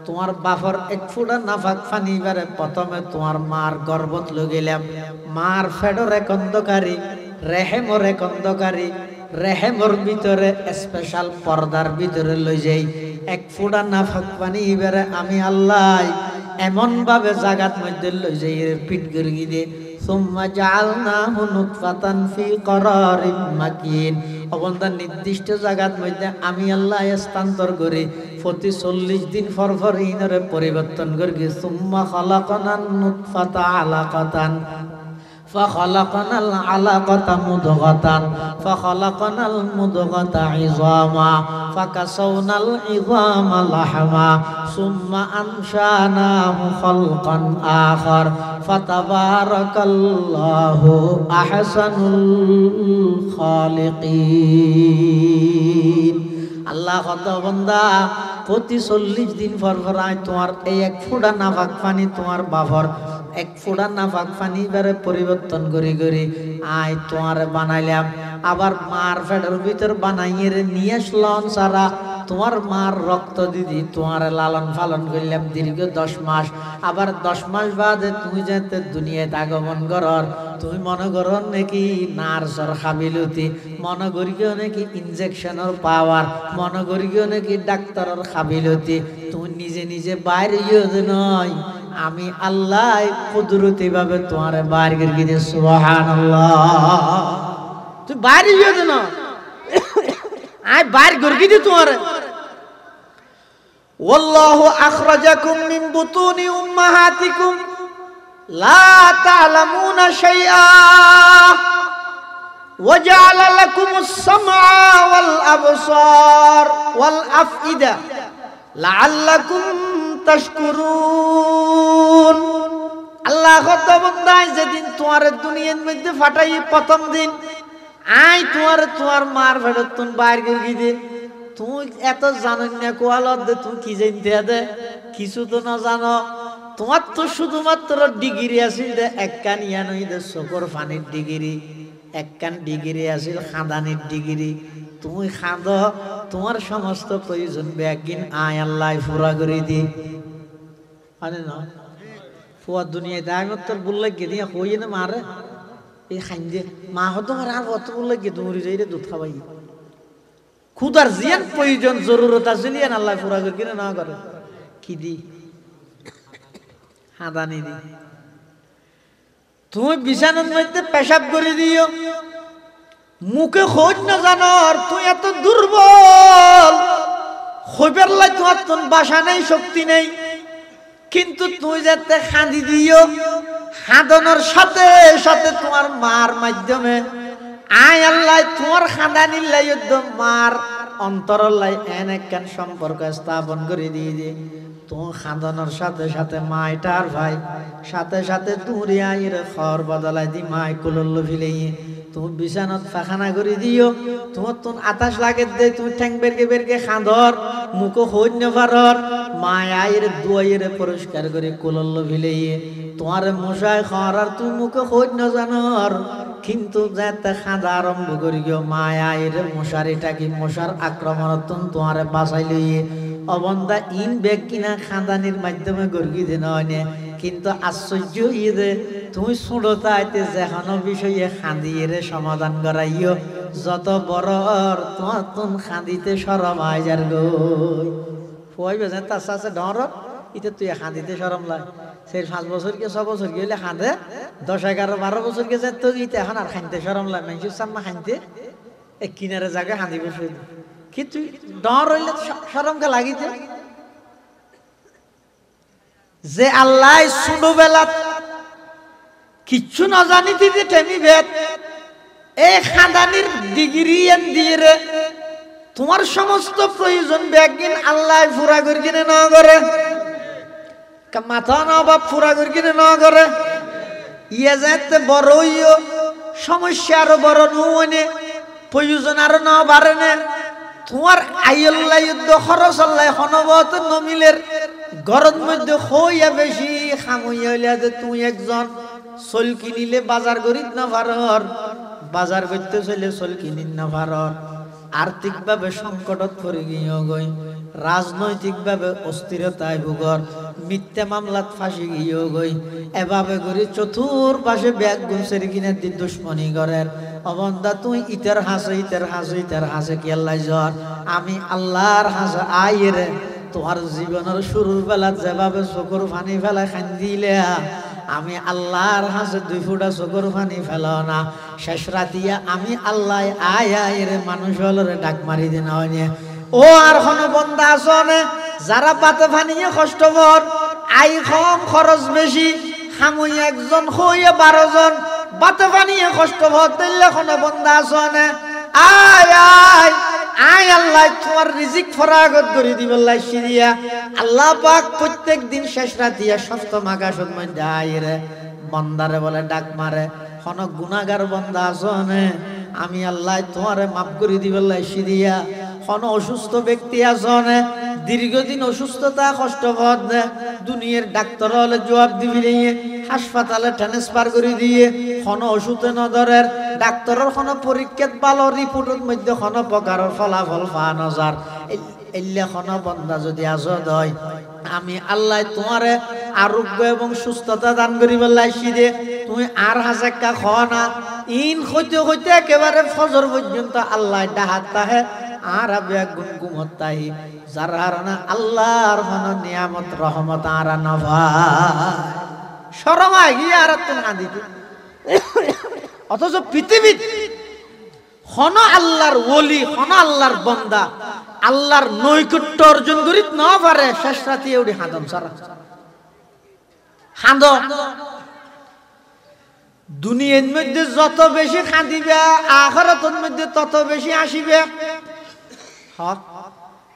তোমার বাপর এক ফুটা নাফাক পানি বারে প্রথমে তোমার মার গর্ভত লইলাম মার ফেডর এক অন্ধকারী রেহেমর এক অন্ধকারী রেহেমর ভিতরে স্পেশাল পর্দার ভিতরে লই যাই এক ফুটা নাফাক পানি বারে আমি আল্লাহ এমন ভাবে জাগাত মধ্যে লই যাই পিট গিরগি দে সুম্মা জাআলনাহু নুতফাতান ফি করারিম মাকিন অবন্দা নির্দিষ্ট জায়গার মধ্যে আমি আল্লাহ স্থানান্তর করি প্রতি 40 দিন পর ইনরে পরিবর্তন করি সুম্মা খালাকনান নুতফাতা আলাকাতান فخلقنا العلقة مضغة فخلقنا المضغة عظاما فكسونا العظام لحما ثم أنشأناه خلقا آخر فتبارك الله أحسن الخالقين আল্লাহ কত বান্দা প্রতি 40 দিন পর পর আয় তোমার এই এক ফোঁটা নাপাক পানি তোমার বাবার এক ফোঁটা নাপাক পানি বারে পরিবর্তন করি করি আয় তোমার বানাইলাম আবার মার পেটের ভিতর বানাইয়ে নিয়ে আসলাম সারা তোমার মার রক্ত দিদি তোমার লালন পালন করলাম দীর্ঘ 10 মাস আবার 10 মাস বাদে তুমি যেতে দুনিয়াতে আগমন করর তুমি মনে করো নাকি নার্সর খাবিলতি মনে করিও নাকি ইনজেকশনের পাওয়ার মনে করিও নাকি ডাক্তারের খাবিলতি তুমি নিজে নিজে বাইরে নয় আমি আল্লাহ কুদরতি ভাবে তোমার বাইরে করে দিই সুবহানাল্লাহ তুই বাইরে না আয় বাইরে করে দিই তোমার ওয়াল্লাহু আখরাজাকুম মিন বুতুনি উম্মাহাতিকুম লা তা'লামুনা শাইআ ওয়া জা'আলা লাকুমুস সামআ ওয়াল আবসার ওয়াল আফইদা লাআল্লাকুম তাশকুরুন আল্লাহ কত বান্দা যেদিন তোমার দুনিয়ার মধ্যে ফাটাই প্রথম দিন আই তোমার মার ভেতর বাইরে গিয়ে দে তুই এত জানেন না কোয়ালত দে তুই কি জানতে দে কিছু তো না জানো তোমার তো শুধুমাত্র ডিগ্রি আছিল দে একখান ইয়া নই দে চোখর পানির ডিগ্রি একখান ডিগ্রি আছিল খাদানির ডিগ্রি তুমি খাদ তোমার সমস্ত প্রয়োজন একদিন আয় আল্লাহ পুরা করে দি মানে না ফুয়ার দুনিয়ায় দেখ তোর বললে গে দিয়া হই না মারে এই খাইন যে মা হতো আমার আর অত বললে গে দৌড়ি যাই রে দুধ খাওয়াই খুদার জিয়ান প্রয়োজন জরুরত আছে লিয়ান আল্লাহ পুরা করে কিনা না করে কি দি হাদানি দি তুমি বিছানার মধ্যে পেশাব করে দিও মুখে খোঁজ না জানার তুই এত দুর্বল হইবার লাই তোমার তোর বাসা নেই শক্তি নেই কিন্তু তুই যাতে খাঁদি দিও খাদানোর সাথে সাথে তোমার মার মাধ্যমে আয় আল্লাহ তোমার খাদানির লাই মার অন্তর লাই এন একখান সম্পর্ক স্থাপন করে দিয়ে দিয়ে তোমার খাদানোর সাথে সাথে মাইটার ভাই সাথে সাথে তুরি আইয়ের খড় বদলাই দি মাই কুলল্ল ফিলেইয়ে তুমি বিছানাত পাখানা করে দিও তোমার তোর আতাস লাগে দে তুমি ঠ্যাং বেরকে খাঁদর মুখো হইন নেভারর মায়ের দুয়াইয়ের পরিষ্কার করে কুলল্ল ফিলেইয়ে তোমার মশাই খাওয়ার আর তুই মুখে হইন না জানর কিন্তু যাতে খাঁদা আরম্ভ করি গিয়ে মায়ের মশারিটা কি মশার আক্রমণ তোমার বাঁচাই লইয়ে অবন্দা ইন বেগ কিনা খাঁদানির মাধ্যমে গর্গি দিন হয় কিন্তু আশ্চর্য ইয়ে তুমি ছোটতাইতে যেখানো বিষয়ে খাঁদিয়ে সমাধান করাইও যত বড় তোমার তুন খাঁদিতে সরম আইজার গই ফুয়াইবে যে তার সাথে ডর ইতে তুই খাঁদিতে সরম লাই সেই 5 বছর কে 6 বছর গেলে খাঁদে 10 11 12 বছর কে যে তো ইতে এখন আর খাইতে সরম লাই মানুষের সামনে খাইতে এক কিনারে জায়গায় খাঁদি বসে কি তুই ডর হইলে সরমকে লাগিতে যে আল্লাহ ছোটবেলা কিচ্ছু না জানিতে যে টেমি ভেদ এই খাদানির ডিগ্রি দিয়ে রে তোমার সমস্ত প্রয়োজন ব্যাগিন আল্লাহ পুরা করে কিনে না করে মাথা না বাপ পুরা করে কিনে না করে ইয়ে যাতে বড় হইও সমস্যা আরো বড় নুনে প্রয়োজন আরো না বাড়ে না তোমার আইল্লাহ যুদ্ধ খরচ আল্লাহ হনবত নমিলের গরম মধ্যে হইয়া বেশি খামইয়া হইলে যে তুই একজন চল কিনিলে বাজার করিত না ভারর বাজার করতে চলে চল কিনিন না ভারর আর্থিকভাবে সংকটত পড়ে গিয়ে গই রাজনৈতিকভাবে অস্থিরতায় ভুগর মিথ্যা মামলাত ফাঁসি গিয়ে গই এভাবে করে চতুর্পাশে ব্যাগ গুমসের কিনে দি দুশ্মনী করের অবন্দা তুই ইতের হাসে কি আল্লাহ জ্বর আমি আল্লাহর হাসে আইরে তোমার জীবনের শুরুর বেলা যেভাবে চকুর পানি ফেলা খান্দিলে আমি আল্লাহর হাসে 2 ফুটা চকুর পানি ফেলো না শেষ রাতিয়া আমি আল্লাহ আয় মানুষ হলরে ডাক মারি দিন হয় ও আর কোনো বন্ধা আসনে যারা পাতে ফানিয়ে কষ্ট কর আই কম খরচ বেশি খামুই একজন হইয়া 12 জন বাতে পানিয়ে কষ্ট ভর দিলে কোনো বন্ধা আসনে আয় আয় আয় আল্লাহ তোমার রিজিক ফরাগত করে দিবল্লাই সিরিয়া আল্লাহ পাক প্রত্যেক দিন শেষ রাতিয়া সপ্তম আকাশের মধ্যে আইরে বন্দারে বলে ডাক মারে কোন গুনাহগার বন্দা আসনে আমি আল্লাহ তোমারে মাফ করে দিবল্লাই সিরিয়া কোন অসুস্থ ব্যক্তি আসনে দীর্ঘদিন অসুস্থতা কষ্ট ভদ দুনিয়ার ডাক্তার হলে জবাব দিবি হাসপাতালে ট্রান্সফার করে দিয়ে কোন ওষুধে নজরের ডাক্তারের কোন পরীক্ষাত ভালো রিপোর্টের মধ্যে কোন প্রকারের ফলাফল পাওয়া নজার এল্লে কোন বন্দা যদি আজদ হয় আমি আল্লাহ তোমারে আরোগ্য এবং সুস্থতা দান করিবার লাইছি দে তুমি আর হাজাক্কা খাও না ইন হইতে হইতে একেবারে ফজর পর্যন্ত আল্লাহ ডাহাত তাহে আর আবে গুনগুমত তাহি যার কারণে আল্লাহর কোন নিয়ামত রহমত আর না ভাই শরমায় গিয়ে আর তুমি না দিতে অথচ পৃথিবী হন আল্লাহর ওলি হন আল্লাহর বন্দা আল্লাহর নৈকট্য অর্জন করি না পারে শেষ রাতে এউডি হাঁদম সারা হাঁদ দুনিয়ার মধ্যে যত বেশি কাঁদিবে আখিরাতের মধ্যে তত বেশি আসিবে হক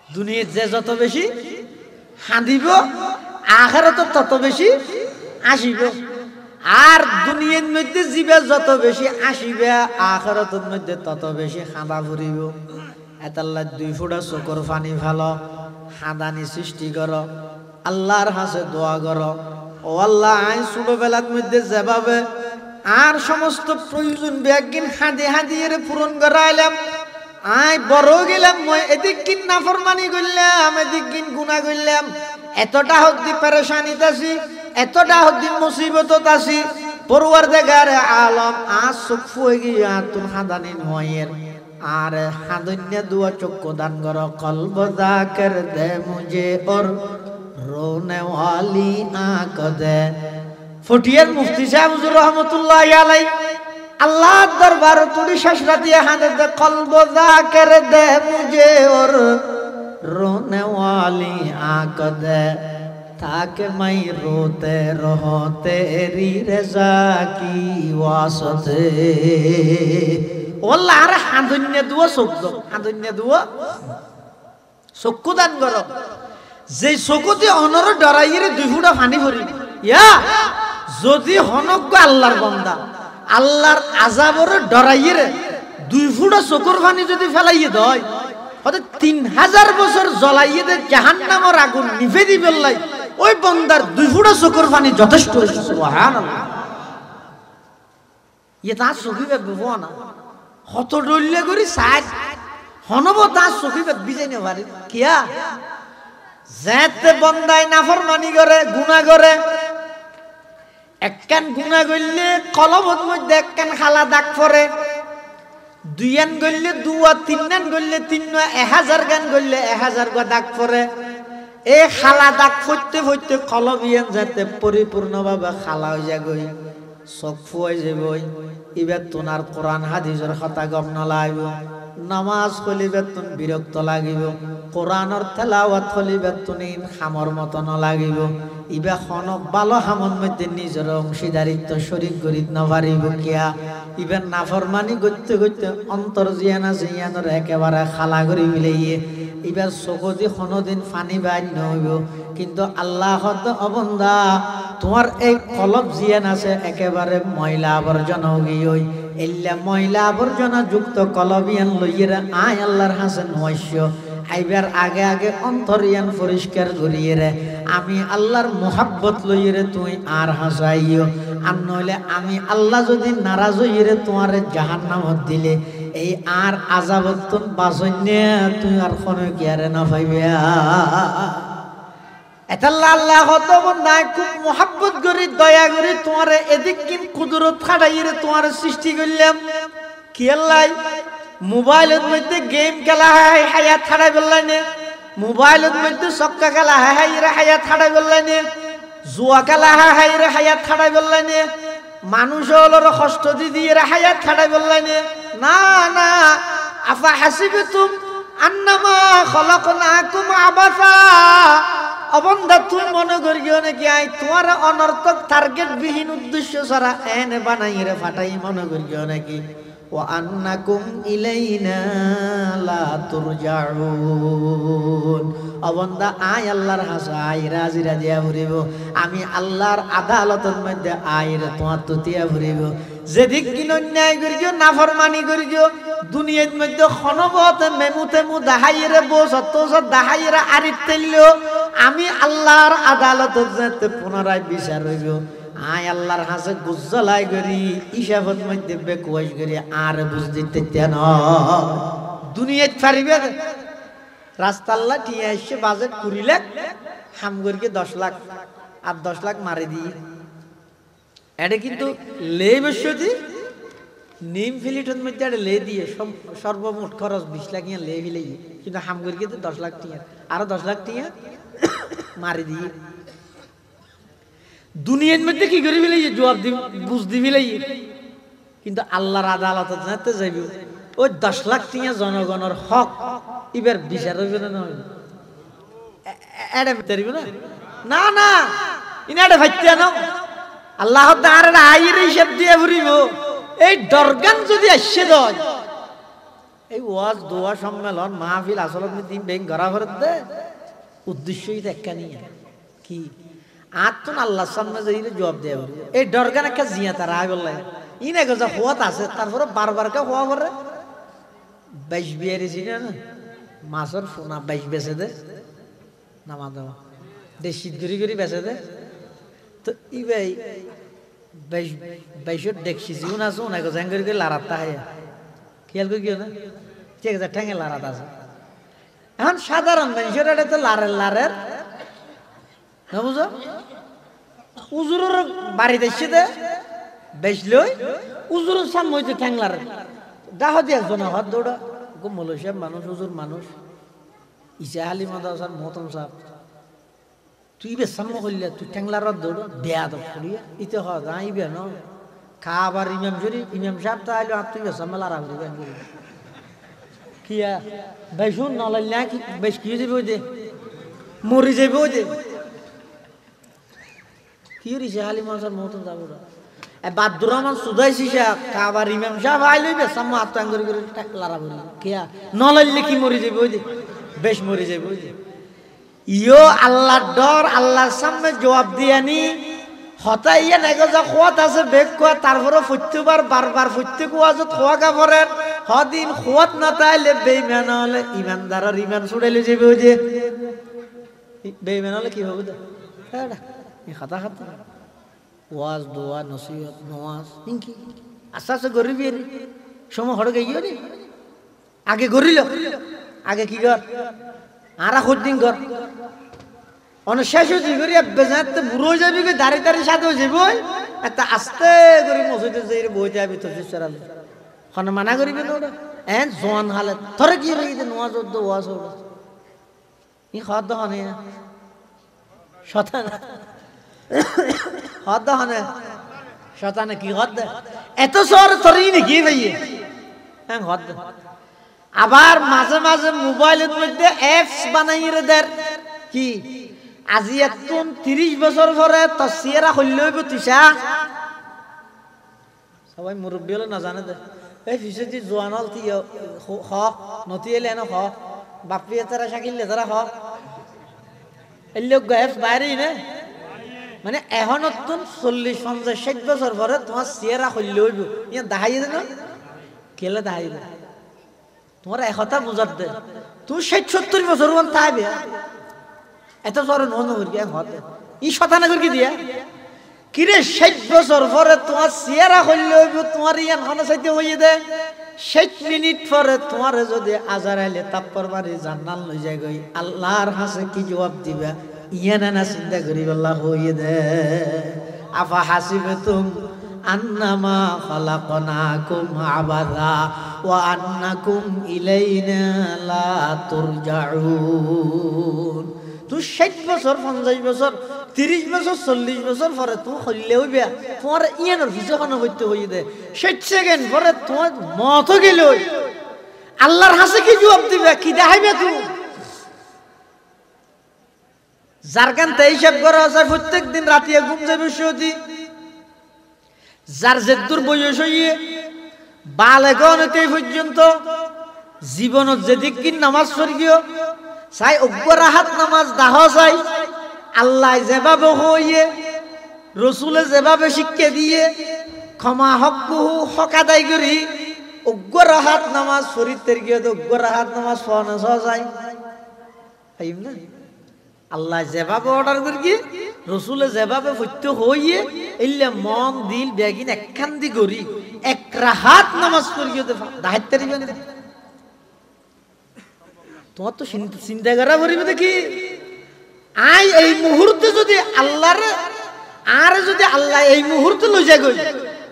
দুনিয়ার যে যত বেশি কাঁদিব আখিরাতে তত বেশি আসিব আর দুনিয়ার মধ্যে জীবে যত বেশি আসিবে আখিরাতের মধ্যে তত বেশি কাঁদা ফুরিব এতাল্লাহ দুই ফোঁটা চোখের পানি ফেলো হাঁদানি সৃষ্টি করো আল্লাহর হাসে দোয়া করো ও আল্লাহ আই ছোটবেলার মধ্যে যেভাবে আর সমস্ত প্রয়োজন ব্যাগিন হাঁদি হাঁদিয়ে পূরণ করাইলাম আই বড় গেলাম মই এদিক কিন নাফরমানি করলাম এদিক কিন গুনাহ করলাম এতটা হদ্দি পেরেশানিত আছি এতটা হদ্দি মুসিবতত আছি পরওয়ারদিগার আলম আজ চোখ ফুয়ে গিয়া তুম হাঁদানি নয়ের আর হাঁদন্য দুয়া চক্ষু দান করো কলব জাকির দে মুঝে ওর রোনে ওয়ালি আঁখ দে ফটিয়ার মুফতি সাহেব হুজুর রহমতুল্লাহি আলাইহি আল্লাহর দরবার তুলি শেষ রাতিয়া হাঁদে দে কলব জাকির দে মুঝে ওর রোনে ওয়ালি আঁখ দে ताकि मैं रोते रहो तेरी रजा की वास्ते ওয়াল্লাহ আর হাঁদন্য দুয়া শব্দ হাঁদন্য দুয়া চক্ষু দান করো যে চকুতে অনর ডরাইরে দুই ফুটা পানি ভরি ইয়া যদি হনজ্ঞ আল্লাহর বান্দা আল্লাহর আযাবর ডরাইরে দুই ফুটা চকুর পানি যদি ফেলাইয়ে দেয় হতে 3000 বছর জ্বলাইয়ে দে জাহান্নামের আগুন নিভে দিবে আল্লাহ ওই বান্দার দুই ফুটা চকুর পানি যথেষ্ট সুবহানাল্লাহ ইয়ে তার চোখে বেবো না হত ডলে করি সাইড হনব তার চোখে বিজাইনে পারে কিয়া যেতে বন্দায় নাফরমানি করে গুনাহ করে একখান গুনাহ করলে কলমের মধ্যে একখান খালা দাগ পড়ে দুইয়ান করলে দুয়া তিনখান করলে তিন 1000 গান করলে 1000 গা দাগ পড়ে এই খালা দাগ ফুটতে ফুটতে কলবিয়ান যাতে পরিপূর্ণভাবে খালা হয়ে যাগই চোখ ফুয়াই যাবই ইবে তোনার কোরআন হাদিসের কথা গম নলাইব নামাজ কলিবে তুন বিরক্ত লাগিব কোরআনের তেলাওয়াত কলিবে তুনি খামর মতো নলাগিব ইবে খনক ভালো হামন মধ্যে নিজের অংশীদারিত্ব শরীক করিত নপারিব কিয়া ইবে নাফরমানি করতে করতে অন্তর জিয়ানা জিয়ানোর একেবারে খালা করি মিলাইয়ে ইবে চকুদি কোনোদিন পানি বাইর নহইব কিন্তু আল্লাহ অবন্দা তোমার এই কলব জিয়ান আছে একেবারে ময়লা আবর্জনা গিয়ে এল্লা ময়লা আবর্জনা যুক্ত কলবিয়ান লইয়েরা আয় আল্লাহর হাসেন নৈশ্য আইবার আগে আগে অন্তরিয়ান পরিষ্কার করিয়ে রে আমি আল্লাহর মোহাব্বত লইয়ে তুই আর হাসাইও আর নইলে আমি আল্লাহ যদি নারাজ হইয়ে তোমার জাহান্নামত দিলে এই আর আযাবত বাঁচনে তুই আর কোনো গিয়ারে না পাইবে এতাল্লাহ আল্লাহ হত বন্দাই খুব মোহাব্বত করি দয়া করি তোমার এদিক কিন কুদরত খাটাইয়ে তোমার সৃষ্টি করলাম কি আল্লাহ মোবাইলের মধ্যে গেম খেলা হয় হায়াত ছাড়াই বললাইনে মোবাইলের মধ্যে চক্কা খেলা হয় হাইরে হায়াত ছাড়াই বললাইনে জুয়া খেলা হয় হাইরে হায়াত ছাড়াই বললাইনে মানুষ হলোর কষ্ট দিয়ে হায়াত ছাড়াই বললাইনে না না আফা হাসিবতুম আন্নামা খলাকনাকুম আবাসা অবন্ধা তুই মনে করিও নাকি আই তোমার অনর্থক টার্গেট বিহীন উদ্দেশ্য ছাড়া এনে বানাই রে ফাটাই মনে করিও নাকি ওয়া আন্নাকুম ইলাইনা লা তুরজাউন অবন্ধা আই আল্লাহর হাসা আই রাজি রাজিয়া ভরিব আমি আল্লাহর আদালতের মধ্যে আই রে তোমার তুতিয়া ভরিব যেদিক কিন অন্যায় করিও নাফরমানি করিও দুনিয়ার মধ্যে খনবত মেমুতে মু দাহাইরে বসত দাহাইরা আরিত তেলিও আমি আল্লাহর আদালতের যেতে পুনরায় বিচার হইব আয় আল্লাহর হাসে গুজ্জলাই করি হিসাবত মধ্যে বেকুয়াস করি আর বুঝ দিতে তেন দুনিয়াত পারিবে রাস্তা আল্লাহ ঠিয়া এসে বাজেট 20 লাখ হামগরকে 10 লাখ আর 10 লাখ মারি দিয়ে এটা কিন্তু লে বসতি নিম ফিলিটন মধ্যে এটা লে দিয়ে সর্বমোট খরচ 20 লাখ ইয়া লে ফিলে কিন্তু হামগরকে 10 লাখ টিয়া আরো 10 লাখ টিয়া মারি দিয়ে দুনিয়ার মধ্যে কি করে ফেলে জবাব দি বুঝ দি ফেলে কিন্তু আল্লাহর আদালতে যেতে যাইব ওই 10 লাখ টিয়া জনগণের হক এবার বিচার হইবে না নয় এটা বিচারিব না না না ইনাডে ভাইত্যা না আল্লাহ তাআলা আইরে হিসাব দিয়ে ভরিব এই দরগান যদি আসছে দয় এই ওয়াজ দোয়া সম্মেলন মাহফিল আসলে দিন ব্যাংক ঘরা ভরে দে উদ্দেশ্যই তো একখানি কি আত্মন আল্লাহর সামনে যাই জবাব দেয়া ভরিব এই দরগান একটা জিয়া তারা আই বললাই ইনা গজা হওয়াত আছে তারপরে বারবার কা হওয়া ভরে 22 বিয়ারি ছিল না মাছের ফোনা 22 বেচে দে নামা দেওয়া দেশি গরি গরি বেচে দে তো ই ভাই 22 দেখছি জীবন আছে না গো জাঙ্গরি করে লারাতা হয় খেয়াল করে গিয়ে না ঠিক আছে ঠ্যাঙে লারাত আছে এখন সাধারণ মানুষের এটা তো লারের না বুঝো উজুরের বাড়ি দেখছি দে বেচলই উজুরের সামনে হইতে ঠ্যাং লারে ডাহ দিয়ে একজন হাত দৌড়া গো মৌলসাহেব মানুষ উজুর মানুষ ইসা হালি মাদাসার মহতম সাহেব তুই বে সামনে করলে তুই ঠ্যাংলার দৌড় বেয়া তো করিয়া ইতে হ যাইবে ন খাবার ইমাম শরীফ ইমাম সাহেব তো আইলো তুই বে সামনে লারা করিবে কিয়া ভাই শুন নলাইলা কি বেশ কি যাবে ওই দে মরি যাবে ওই দে কি রিসা হালি মাদাসার মহতম সাহেব বাদুর রহমান সুদাইছি খাবার ইমাম সাহেব আইলো বে সামনে আত্মাং করে করে লারা করি কিয়া নলাইলে কি মরি যাবে ওই দে বেশ মরি যাবে ওই দে ইয়ো আল্লাহর ডর আল্লাহর সামনে জবাব দিয়ানি হতাইয়া নাগো যা খোয়াত আছে বেগ খোয়া তারপরে প্রত্যেকবার বারবার প্রত্যেক ওয়াজত খোয়া কাপড়ের হদিন খোয়াত না তাইলে বেঈমান হলে ইমানদারের ইমান ছুড়াইলে যাবে ওই যে বেঈমান হলে কি হবে দা এটা এই কথা কথা ওয়াজ দোয়া নসিহত নওয়াজ ইনকি আস্তে আস্তে গরিবি সময় হড় গিয়ে নি আগে গরিল আগে কি কর আরা খুদ্দিন কর অনেক শেষ হচ্ছে করি বেজাতে বুড়ো যাবি দাঁড়ি দাঁড়ি সাথে যাবি একটা আস্তে করে মসজিদে যাই বইতে যাবি তো চড়ালে খন মানা করিবে না ওটা এন জোয়ান হালে থরে কি রইতে নোয়াজ ওদ ওয়াজ ওটা ই খাদ্য হনে শতানা খাদ্য হনে শতানা কি খাদ্য এত সর থরেই নাকি ভাইয়ে হ্যাঁ খাদ্য আবার মাঝে মাঝে মোবাইলের মধ্যে অ্যাপস বানাইরে দেয় কি আজি একদম 30 বছর পরে তসিরা হইল হইব তুষা সবাই মুরব্বী হলে না জানে দে এই ফিসতি জোয়ানল তি হ নতি এলে না হ বাপি তারা শাকিল তারা হ এই লোক অ্যাপস বাইরে না মানে এখন নতুন 40 50 60 বছর পরে তোমার সিয়েরা হইল হইব ইয়া দেখাই দে না কেলে দেখাই দে তোমার একথা বুঝার দে তুই 60-70 বছর মান থাকবে এত সরে নন করি হতে ই শতানা করে দিয়া কিরে 60 বছর পরে তোমার সিয়ারা হইলে হইব তোমার ইয়ান হনা চাইতে হইয়ে দে 60 মিনিট পরে তোমার যদি আজার আইলে তাপ্পর বাড়ি জান্নাত লই যায় গই আল্লাহর হাসে কি জবাব দিবা ইয়ানা না চিন্তা করি আল্লাহ হইয়ে দে আফা হাসিবতুম আন্নামা খালাকনাকুম আবাদা ওয়া আন্নাকুম ইলাইনা লা তুরজাউন তুই 60 বছর 50 বছর 30 বছর 40 বছর পরে তুই হইলে হইবে তোমার ইয়ানোর ভিজখন হইতে হই দে 60 সেকেন্ড পরে তোমার মত গেল আল্লাহর হাসে কি জবাব দিবে কি দেখাইবে তুই যার কান্তে হিসাব করা আছে প্রত্যেক দিন রাতে ঘুম যাবে সতি যার যেদুর বয়স হইয়ে বালেগনতে পর্যন্ত জীবনত যেদিক কি নামাজ পড়িও চাই অগ্রাহাত নামাজ দাহ চাই আল্লাহ যেভাবে হইয়ে রসুলে যেভাবে শিক্ষা দিয়ে ক্ষমা হকুহু হকাদাই করি অগ্রাহাত নামাজ শরীর গিয়ে তো অগ্রাহাত নামাজ পড়ানো যায় না আল্লাহ যেভাবে অর্ডার করি রসুলে যেভাবে সত্য হইয়ে এলে মন দিল বেগিন একখান দি করি এক রাহাত নামাজ পড়িয়ে দাহাত তারিবে না তোমার তো চিন্তা করা করিবে দেখি আই এই মুহূর্তে যদি আল্লাহর আর যদি আল্লাহ এই মুহূর্তে লই যায় গই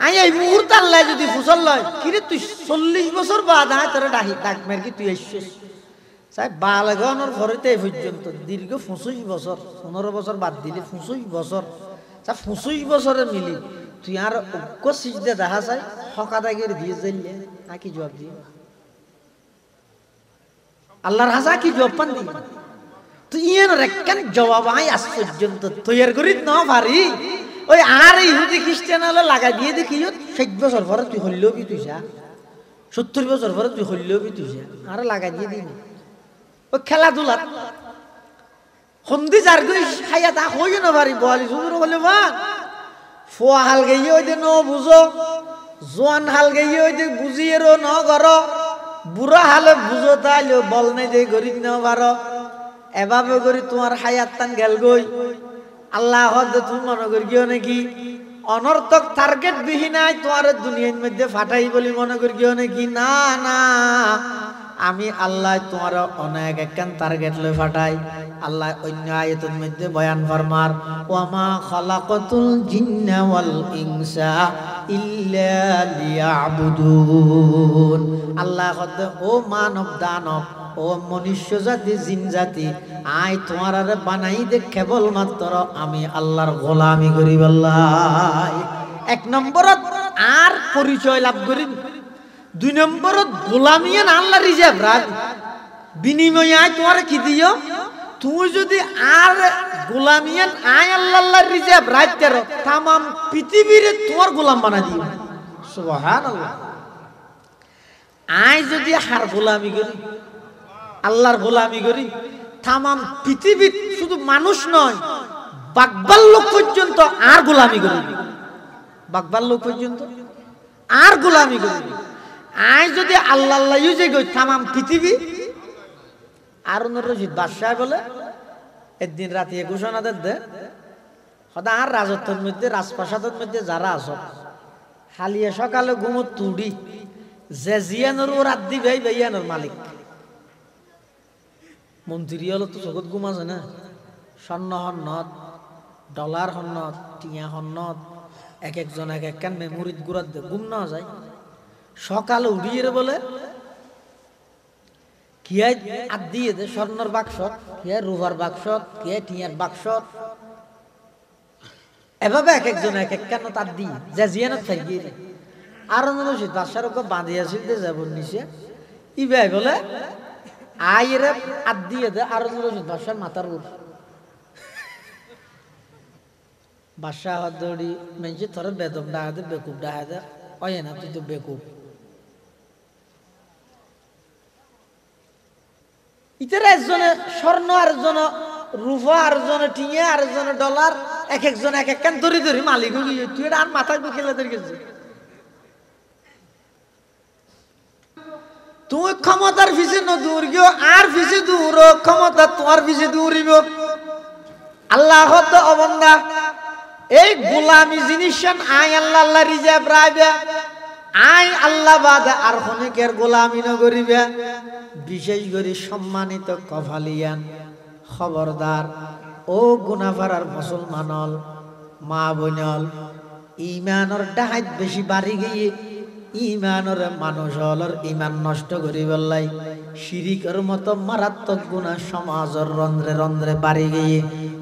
আই এই মুহূর্তে আল্লাহ যদি ফুসল লয় কিরে তুই 40 বছর বাদ আয় তোর ডাক মের কি তুই এসছিস চাই বালগণের ঘরেতে পর্যন্ত দীর্ঘ 25 বছর 15 বছর বাদ দিলে 25 বছর 25 বছরে মিলি তুই আর অজ্ঞ সিজদা দেখা চাই হকাদাগের দিয়ে যাইলে না কি জবাব দিয়ে আল্লাহর হাজা কি জবাব পান দি তুই এর একখান জবাব আই আজ পর্যন্ত তৈরি করি না পারি ওই আর ইহুদি খ্রিস্টান হলে লাগাই দিয়ে দেখি 60 বছর পরে তুই হইলেও কি তুই যা 70 বছর পরে তুই হইলেও কি তুই যা আর লাগাই দিয়ে দিই ও খেলাধুলা হন্দি যার গই খাইয়া তা হইও না পারি বলি সুন্দর বলে মা ফোয়া হাল গেই ওই যে ন বুঝো জোয়ান হাল গেই ওই যে বুঝিয়েরও ন গর বুড়া হালে বুঝো তাইলেও বল নাই যে গরিব ন পারো এভাবে করি তোমার হায়াত তান গেল গই আল্লাহ হদ তুমি মনে করি গিয়েও নাকি অনর্থক টার্গেট বিহীনাই তোমার দুনিয়ার মধ্যে ফাটাই বলি মনে করি গিয়েও নাকি না না আমি আল্লাহ তোমার অনেক একখান টার্গেট লই ফাটাই আল্লাহ অন্য আয়াতের মধ্যে বয়ান ফরমার ওয়ামা খালাকাতুল জিন্না ওয়াল ইনসা ইল্লা লিয়াবুদুন আল্লাহ কত ও মানব দানব ও মনুষ্য জাতি জিন জাতি আই তোমার আরে বানাই দে কেবল মাত্র আমি আল্লাহর গোলামি করি বল্লাই এক নম্বরত আর পরিচয় লাভ করি 2 নম্বরত গোলামিয়ান আল্লাহ রিজার্ভ রাখ বিনিময়ে আয় তোমার কি দিও তুমি যদি আর গোলামিয়ান আয় আল্লাহ রিজার্ভ রাখতে রো তাম পৃথিবীরে তোমার গোলাম বানা দিও সুবহানাল্লাহ আয় যদি হার গোলামি করি আল্লাহর গোলামি করি তাম পৃথিবী শুধু মানুষ নয় বাকবাল লোক পর্যন্ত আর গোলামি করি বাকবাল লোক পর্যন্ত আর গোলামি করি আই যদি আল্লাহ আল্লাহ ইউজে গই তামাম পৃথিবী আরুনুর রশিদ বাদশাহ বলে একদিন রাতে ঘোষণা দে সদা আর রাজত্বের মধ্যে রাজপ্রাসাদের মধ্যে যারা আছো হালিয়ে সকালে ঘুমত তুড়ি যে জিয়ানোর ও রাত দিবে বেয়ানোর মালিক মন্ত্রী হলো তো জগৎ ঘুম আছে না স্বর্ণ হন্নত ডলার হন্নত টিয়া হন্নত এক একজন এক একখান মেমোরিত গুড়াত দে ঘুম না যায় সকালে উড়িয়ে বলে কি আর দিয়ে দে স্বর্ণর বাক্স কি রুভার বাক্স কি টিয়ার বাক্স এভাবে এক একজন এক এক কেন তার দিয়ে যা জিয়ানত থাকি আর বাসার ওকে বাঁধিয়াছিল যে যাব নিচে ইবাই বলে আইরে আর দিয়ে দে আর বাসার মাথার উপর বাসা হাত দৌড়ি মেঞ্চে তোর বেদম ডাহা দে বেকুব ডাহা দে অয়ে না তুই তো বেকুব ইতারা একজনে স্বর্ণ আরেকজন রুফা আরেকজনে টিয়া আরেকজনে ডলার এক একজন এক একখান ধরি ধরি মালিক হয়ে তুই আর মাথায় খেলে ধরে গেছে তুমি ক্ষমতার পিছে নদূর গিয়ে আর পিছে দূর ক্ষমতা তোমার পিছে দূরিব আল্লাহ হত অবন্দা এই গোলামি জিনিস আয় আল্লাহ আল্লাহ রিজার্ভ রাখবে আই আল্লাহ বাদে আর অনেকের গোলামি ন করিবে বিশেষ করে সম্মানিত কফালিয়ান খবরদার ও গুনাফারার মুসলমানল মা বোনল ইমানর ডাহাত বেশি বাড়ি গিয়ে ইমানর মানুষ হলর ইমান নষ্ট করি বললাই শিরিকের মতো মারাত্মক গুনাহ সমাজের রন্ধ্রে রন্ধ্রে বাড়ি গিয়ে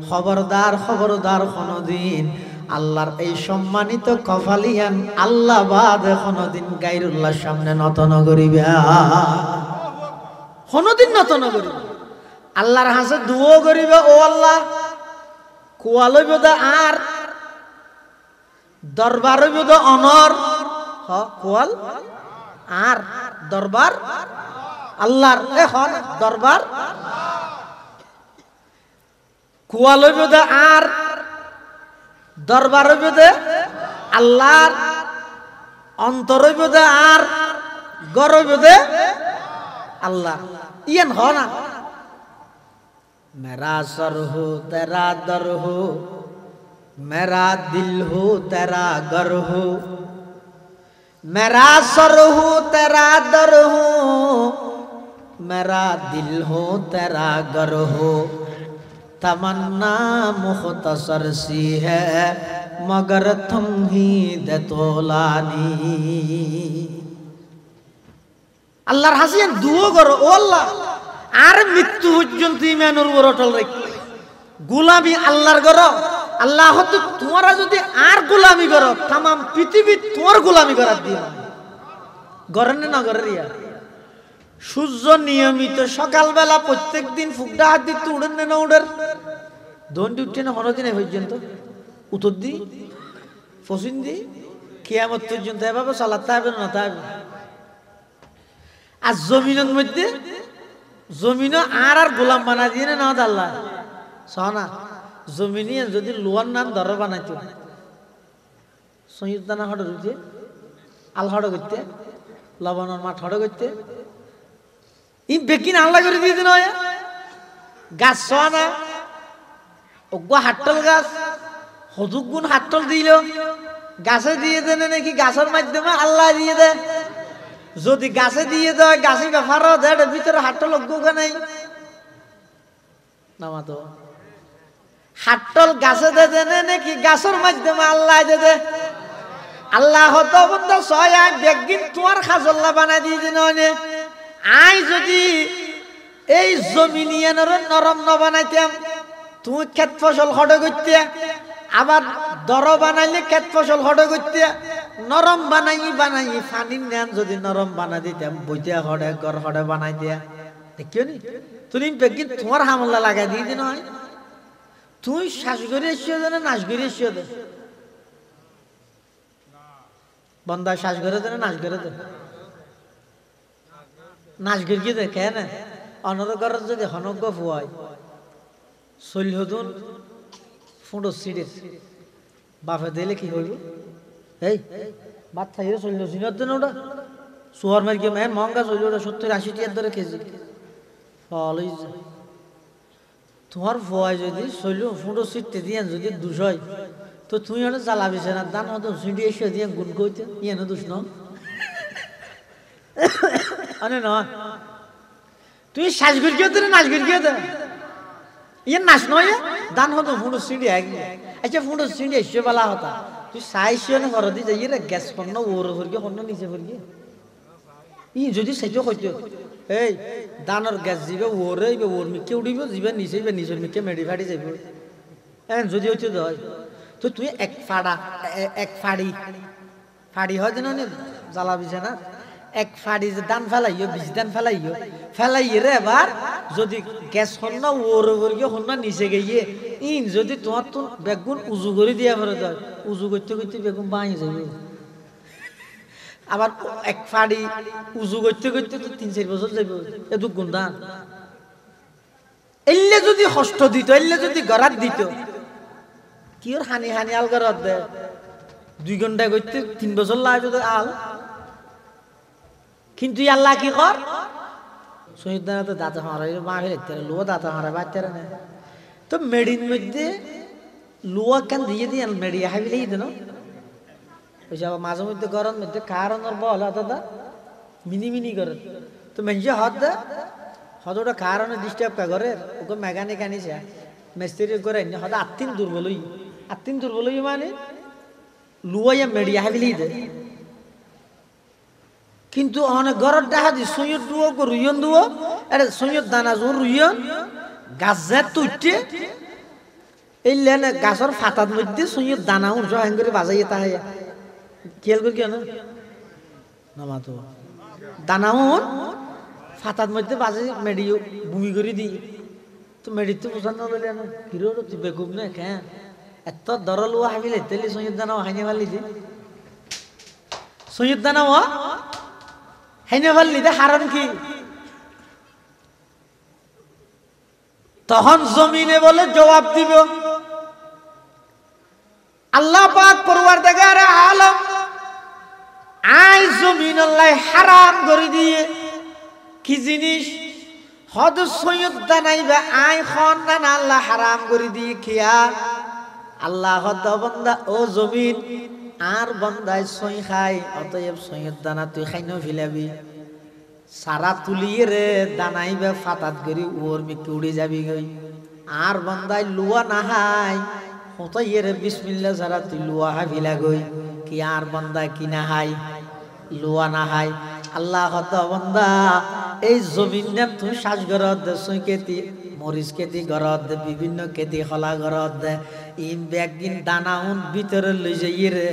খবরদার খবরদার কোনদিন আল্লাহর এই সম্মানিত কফালিয়ান আল্লাহ বাদ কোনদিন গায়রুল্লাহর সামনে নত ন করিবে কোনদিন নত ন করিবে আল্লাহর হাতে দুও করিবে ও আল্লাহ কোয়াল হইব দা আর দরবার হইব দা অনর কোয়াল আর দরবার আল্লাহর এখন দরবার কোয়াল হইব দা আর দরবার হইব দা আল্লাহর অন্তর হইব দা আর গর হইব দা আল্লাহ ইয়ান হ না मेरा सर हो तेरा दर हो मेरा दिल हो तेरा घर हो मेरा सर हो तेरा दर हो मेरा दिल हो तेरा घर हो तमन्ना मुख्तसर सी है मगर तुम ही दे तोलानी अल्लाहर हासियान दुओ करो ओ अल्लाह আর মৃত্যু পর্যন্ত ইমানের উপর অটল রাখি গোলামি আল্লাহর করো আল্লাহ তো তোমরা যদি আর গোলামি করো তাম পৃথিবী তোমার গোলামি করার দিও গরেন না গরের ইয়া সূর্য নিয়মিত সকালবেলা প্রত্যেকদিন ফুকডা হাত দিতে উড়েন না উড়ের দন্ডি উঠছে না হনো দিনে পর্যন্ত উত্তর দি পশ্চিম দি কিয়ামত পর্যন্ত এভাবে চালাতে হবে না তা আর জমিনের মধ্যে জমিন আর গোলাম বানা দিয়ে না আল্লাহ সহনা জমিনে যদি লোয়ার নাম দর বানাইতো সহিদ দানা হড় রুজে আল হড় করতে লবণের মাঠ হড় করতে ই বেকিন আল্লাহ করে দিয়ে দিন গাছ সহনা অজ্ঞ হাট্টল গাছ হজুক গুণ হাট্টল দিল গাছে দিয়ে দেন নাকি গাছের মাধ্যমে আল্লাহ দিয়ে দেয় যদি গাছে দিয়ে দেয় গাছে ব্যাপার দেয় ভিতরে হাট্টল অজ্ঞ নাই নামা তো হাট্টল গাছে দে দেনে নাকি গাছের মাধ্যমে আল্লাহ দে দে আল্লাহ হতো বন্ধ ছয় আয় বেগিন তোমার খাজল্লা বানাই দিয়ে দিন আই যদি এই জমিনিয়ে নরম ন বানাইতাম তুমি ক্ষেত ফসল হড়ে করতে আবার দর বানাইলে ক্ষেত ফসল হড়ে করতে নরম বানাই পানির নেন যদি নরম বানা দিতাম বইতে হড়ে গড় হড়ে বানাই দিয়া দেখিও নি তুমি বেগিন তোমার হামলা লাগাই দিয়ে দিন হয় তুই শ্বাস করে এসিও দে না নাচ করে এসিও দে বন্ধা শ্বাস করে দে না নাচ করে দে নাচ করে কি দেখে না অনরগর যদি হনজ্ঞ ফুয়ায় চল্যদুন ফুঁটো সিঁড়ে বাপে দিলে কি হইব এই বাদ থাইরে চল্য সিনের দিন ওটা সোয়ার মার্কে মেন মহঙ্গা চল্য ওটা 70-80 টাকার ধরে কেজি ফল তোমার ফুয়ায় যদি চল্য ফুঁটো সিটতে দিয়ে যদি 200 তো তুই ওটা জ্বালাবিছে না দান হতো সিঁড়ি এসে দিয়ে গুণ কইতে ইয়ে না দুষ আনে না তুই শ্বাস ঘুরকিও দে নাচ ঘুরকিও দে ইয়ে নাচ নয় দান হতো ফুঁটো সিঁড়ি আগে আচ্ছা ফুঁটো সিঁড়ি এসে বেলা হতা তুই চাইছিও না ঘর দিয়ে যাই রে গ্যাস পণ্য ওর ভরকে পণ্য নিচে ভরকে ই যদি সেইটা হইতো এই দানের গ্যাস যাবে ওরে ওর মিকে উঠিব যাবে নিচে নিজের মিকে মেডি ফাটি যাব যদি হইতো হয় তো তুই এক ফাড়ি হয় যেন জ্বালাবিছে না এক ফাড়ি যে দান ফেলাইও বিষ দান ফেলাইয়ে রে এবার যদি গ্যাস হন ওর ভরকে হন নিচে গিয়ে ইন যদি তোমার তো বেগুন উজু করে দিয়া ফেলে দেয় উজু করতে করতে বেগুন বাঁয়ে যাবে আবার এক ফাড়ি উজু করতে করতে তো 3-4 বছর যাবে এ দুগুণ দান এলে যদি হস্ত দিত এলে যদি গড়াত দিত কি ওর হানি আল গড়াত দে 2 ঘন্টা করতে 3 বছর লাগবে আল কিন্তু আল্লাহ কি কর শহীদ দানা তো দাঁতে হারাই মা ফেলে লো দাঁতে হারাই বাচ্চারা না তো মেডির মধ্যে লুয়া কেন দিয়ে মেডি হাবিলেই দেন ওই মাঝে মধ্যে গরম মধ্যে কারণের বল দাদা মিনি করে তো মেঞ্জে হদ ওটা কারণে ডিস্টার্ব কা করে ওকে মেকানিক আনিছে মিস্ত্রি করে হদ আত্মিন দুর্বল মানে লুয়া মেডি হাবিলেই দে কিন্তু অনেক ঘরের দেখা দি সৈয়দ দুও রুইয়ন দুও আরে সৈয়দ দানা জোর রুইয়ন গাছ তুইতে এই লেন গাছের ফাতার মধ্যে সৈয়দ দানা উঠো হ্যাং করে বাজাইয়ে তাহাই খেয়াল করি কেন নামা তো দানা ফাতার মধ্যে বাজাই মেডিও ভূমি করে দি তো মেডিতে পছন্দ বলে না হিরো তুই বেকুব না কেন এত দরল ও হাবিলে তেলি সৈয়দ দানা হাইনে পারলি যে সৈয়দ দানা ও হাইনে পারলি দে হারাম কি তখন জমিনে বলে জবাব দিব আল্লাহ পাক পরওয়ারদিগার আলম আই জমিন আল্লাহ হারাম করে দিয়ে কি জিনিস হদ সৈয়দ দানাইবা আই খন না আল্লাহ হারাম করে দিয়ে খিয়া আল্লাহ হদ বান্দা ও জমিন আর বান্দায় সই খাই অতএব সৈয়দ দানা তুই খাইনো ফিলাবি সারা তুলিয়ে রে দানাইবা ফাতাত করি ওর মিকে উড়ে যাবি গই আর বান্দায় লুয়া নাহাই অতএব বিসমিল্লাহ সারা তুই লুয়া হাবিলা গই কি আর বান্দায় কি নাহাই লুয়া নাহাই আল্লাহ হদ বান্দা এই জমিন নাম তুই শ্বাস গরদ দে সই কেতি মরিচ কেতি গরদ দে বিভিন্ন কেতি খলা গরদ দে ইম ব্যাগিন দানা উন ভিতরে লই যাই রে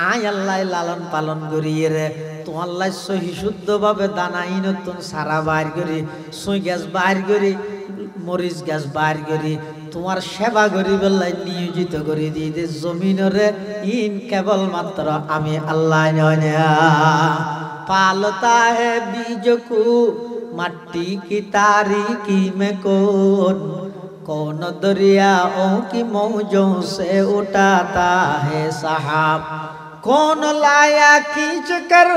আয় আল্লাহ লালন পালন করিয়ে রে তো আল্লাহ সহি শুদ্ধ ভাবে দানা ইনতুন সারা বাইর করি সই গ্যাস বাইর করি মরিচ গ্যাস বাইর করি তোমার সেবা করি বেলায় নিয়োজিত করে দিয়ে দে জমিনরে ইন কেবল মাত্র আমি আল্লাহ নয় पालता है बीज को मट्टी की तारीकी में कौन दरियाओं की मौजों से उठाता है साहब कौन लाया खींच कर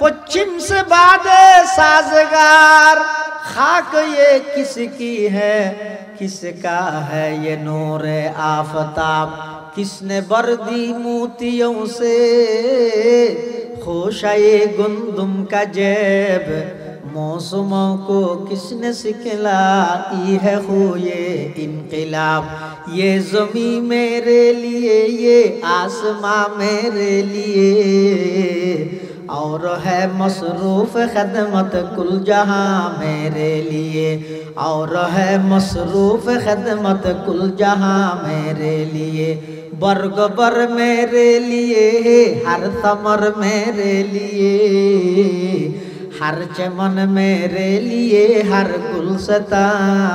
पश्चिम से बादे साजगार खाक ये किसकी है किसका है ये नूरे आफताब किसने बर्दी मोतियों से खोशाए गुंदुम का जेब मौसमों को किसने सिखलाई है हुए इनकलाब ये ज़मीं मेरे लिए ये आसमां मेरे लिए और है मसरूफ़ खदमत कुल जहां मेरे लिए और है मसरूफ़ खदमत कुल जहां मेरे लिए बर्ग बर मेरे लिए हर तमर मेरे लिए हर चमन मेरे लिए हर गुलसता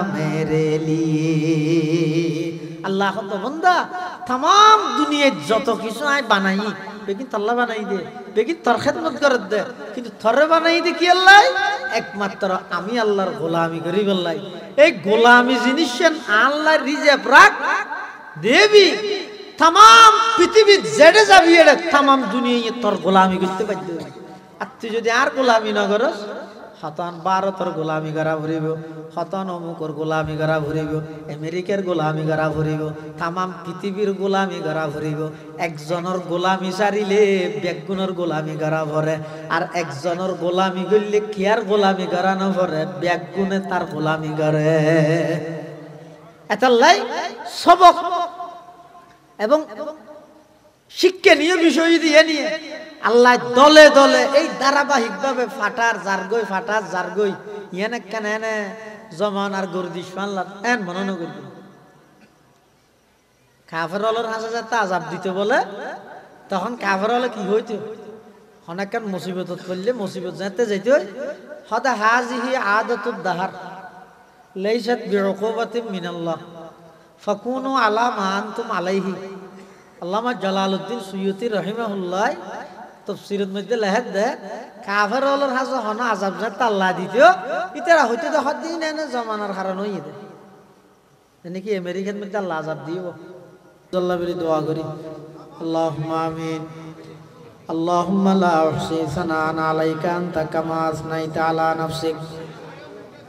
मेरे लिए अल्लाह तो बंदा तमाम दुनिया যত কিছু আই বানাই বেকিন আল্লাহ বানাই দে বেকিন তোর খেদমত করে দে কিন্তু থরে বানাই দে কি আল্লাহ একমাত্র আমি আল্লাহর গোলামি করি বললাই এই গোলামি জিনিসেন আল্লাহ রিজার্ভ রাখ দেবী तमाम पृथ्वी जेडे जाबी एडे तमाम दुनिया ये तोर गोलामी करते बाध्य আর তুই যদি আর গোলামি না করস হতান ভারতের গোলামি করা ভরিব হতান অমুকর গোলামি করা ভরিব আমেরিকার গোলামি করা ভরিব तमाम পৃথিবীর গোলামি করা ভরিব একজনের গোলামি সারিলে বেগুনের গোলামি করা ভরে আর একজনের গোলামি করলে কিয়ার গোলামি করা না ভরে বেগুনে তার গোলামি করে এতাল্লাই সবক এবং শিক্ষণীয় বিষয় দিয়ে নিয়ে আল্লাহ দলে দলে এই ধারাবাহিক ভাবে ফাটার জারগই ইয়ানে কেন এনে জমানার গর্দিশ পানলাম এন মনে না করবি কাফের হলের হাসে যাতে আজাব দিতে বলে তখন কাফের হলে কি হইতো অনেকক্ষণ মুসিবত করলে মুসিবত যাতে যাইতে হয় হদা হাজিহি আদতুদ দাহার লাইসাত বিউকুবাতিন মিনাল্লাহ ফাকুনু আলা মা আনতুম আলাইহি আল্লামা জালালউদ্দিন সুয়ুতি রাহিমাহুল্লাহ তাফসীরের মধ্যে লেখেন দে কাফের হলর হাজা হনা আযাব যাতে আল্লাহ দিতেও ইতারা হইতে তো হদিন এনে জামানার কারণ হই দে মানে কি আমেরিকার মধ্যে আল্লাহ আযাব দিও আল্লাহ বলি দোয়া করি আল্লাহুম্মা আমিন আল্লাহুম্মা লা উহসি সানান আলাইকা আনতা কামা আসনাইতা আলা নাফসিক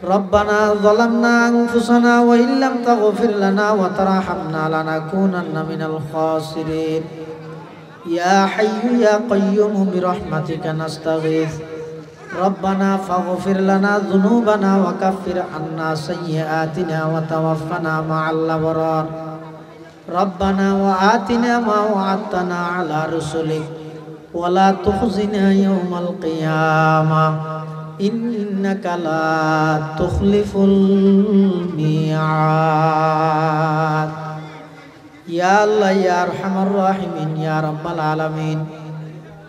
ربنا ظلمنا أنفسنا وإن لم تغفر لنا وترحمنا لنكونن من الخاسرين يا حي يا قيوم برحمتك نستغيث ربنا فاغفر لنا ذنوبنا وكفر عنا سيئاتنا وتوفنا مع الأبرار ربنا وآتنا ما وعدتنا على رسلك ولا تخزنا يوم القيامة إنك لا تخلف الميعاد يا الله يا أرحم الراحمين يا رب العالمين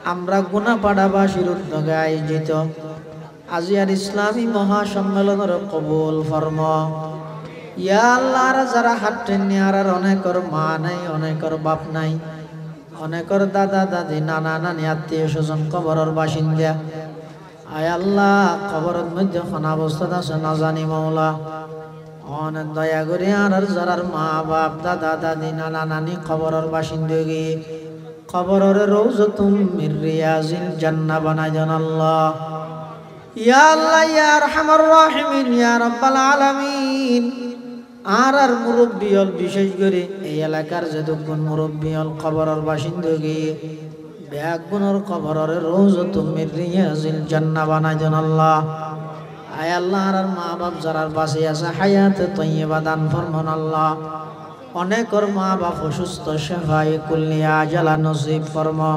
আমরা গুনাহপাড়াবাসীর উদ্যোগে আয়োজিত আজিয়ার ইসলামী মহাসম্মেলনের কবুল ফরমাও ইয়া আল্লাহ যারা হাত টেনে আর অনেকর মা নাই অনেকর বাপ নাই অনেকর দাদা দাদি নানা নানি আত্মীয় স্বজন কবরের বাসিন্দা আয় আল্লাহ কবরের মধ্যে কোন অবস্থা আছে না জানি মাওলা অনেক দয়া করে আর যারার মা বাপ দাদা দাদি নানা নানি কবরের বাসিন্দা গিয়ে কবরের রওজাতুম মির রিয়াজিল জান্নাহ বানাই দেন আল্লাহ ইয়া আল্লাহ ইয়া আরহামার রাহিমিন ইয়া রাব্বাল আলামিন আর মুরব্বী হল বিশেষ করে এই এলাকার যে দুগুণ মুরব্বী হল কবরের বাসিন্দা গিয়ে ব্যাগুনের কবরের রওজাতুম মির রিয়াজিল জান্নাহ বানাই দেন আল্লাহ আয় আল্লাহ আর মা বাপ যারার বাঁচে আছে হায়াতে তৈয়বা দান ফরমান আল্লাহ অনেকর মা বাপ অসুস্থ শেফায়ে কুল্লিয়া আজালা নসিব ফরমা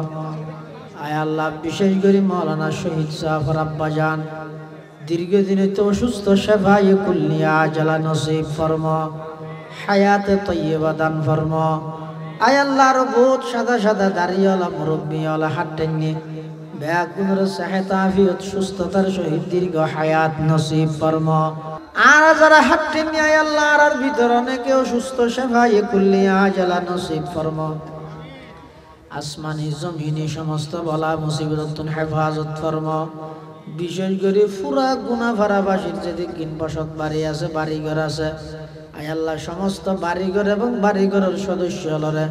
আয় আল্লাহ বিশেষ করে মাওলানা শহীদ জাফর আব্বাজান দীর্ঘদিনে তো অসুস্থ শেফায়ে কুল্লিয়া আজালা নসিব ফরমা হায়াতে তৈয়বা দান ফরমা আয় আল্লাহর বহুত সাদা সাদা দাড়িওয়ালা মুরব্বিওয়ালা হাত টেনে ব্যাগুনের সেহত আফিয়ত সুস্থতার সহিত দীর্ঘ হায়াত নসিব ফরমা আর যারা হাত টেনে আয় আল্লাহ আর ভিতর অনেকে অসুস্থ শেফায়ে কুল্লিয়া আজালা নসিব ফরমা আসমানি জমিনি সমস্ত বলা মুসিবত হেফাজত ফরমা বিশেষ করে পুরা গুনাফারাবাসীর যেদিকে বসত বাড়ি আছে বাড়িঘর আছে আয় আল্লাহ সমস্ত বাড়িঘর এবং বাড়িঘরের সদস্য হলরে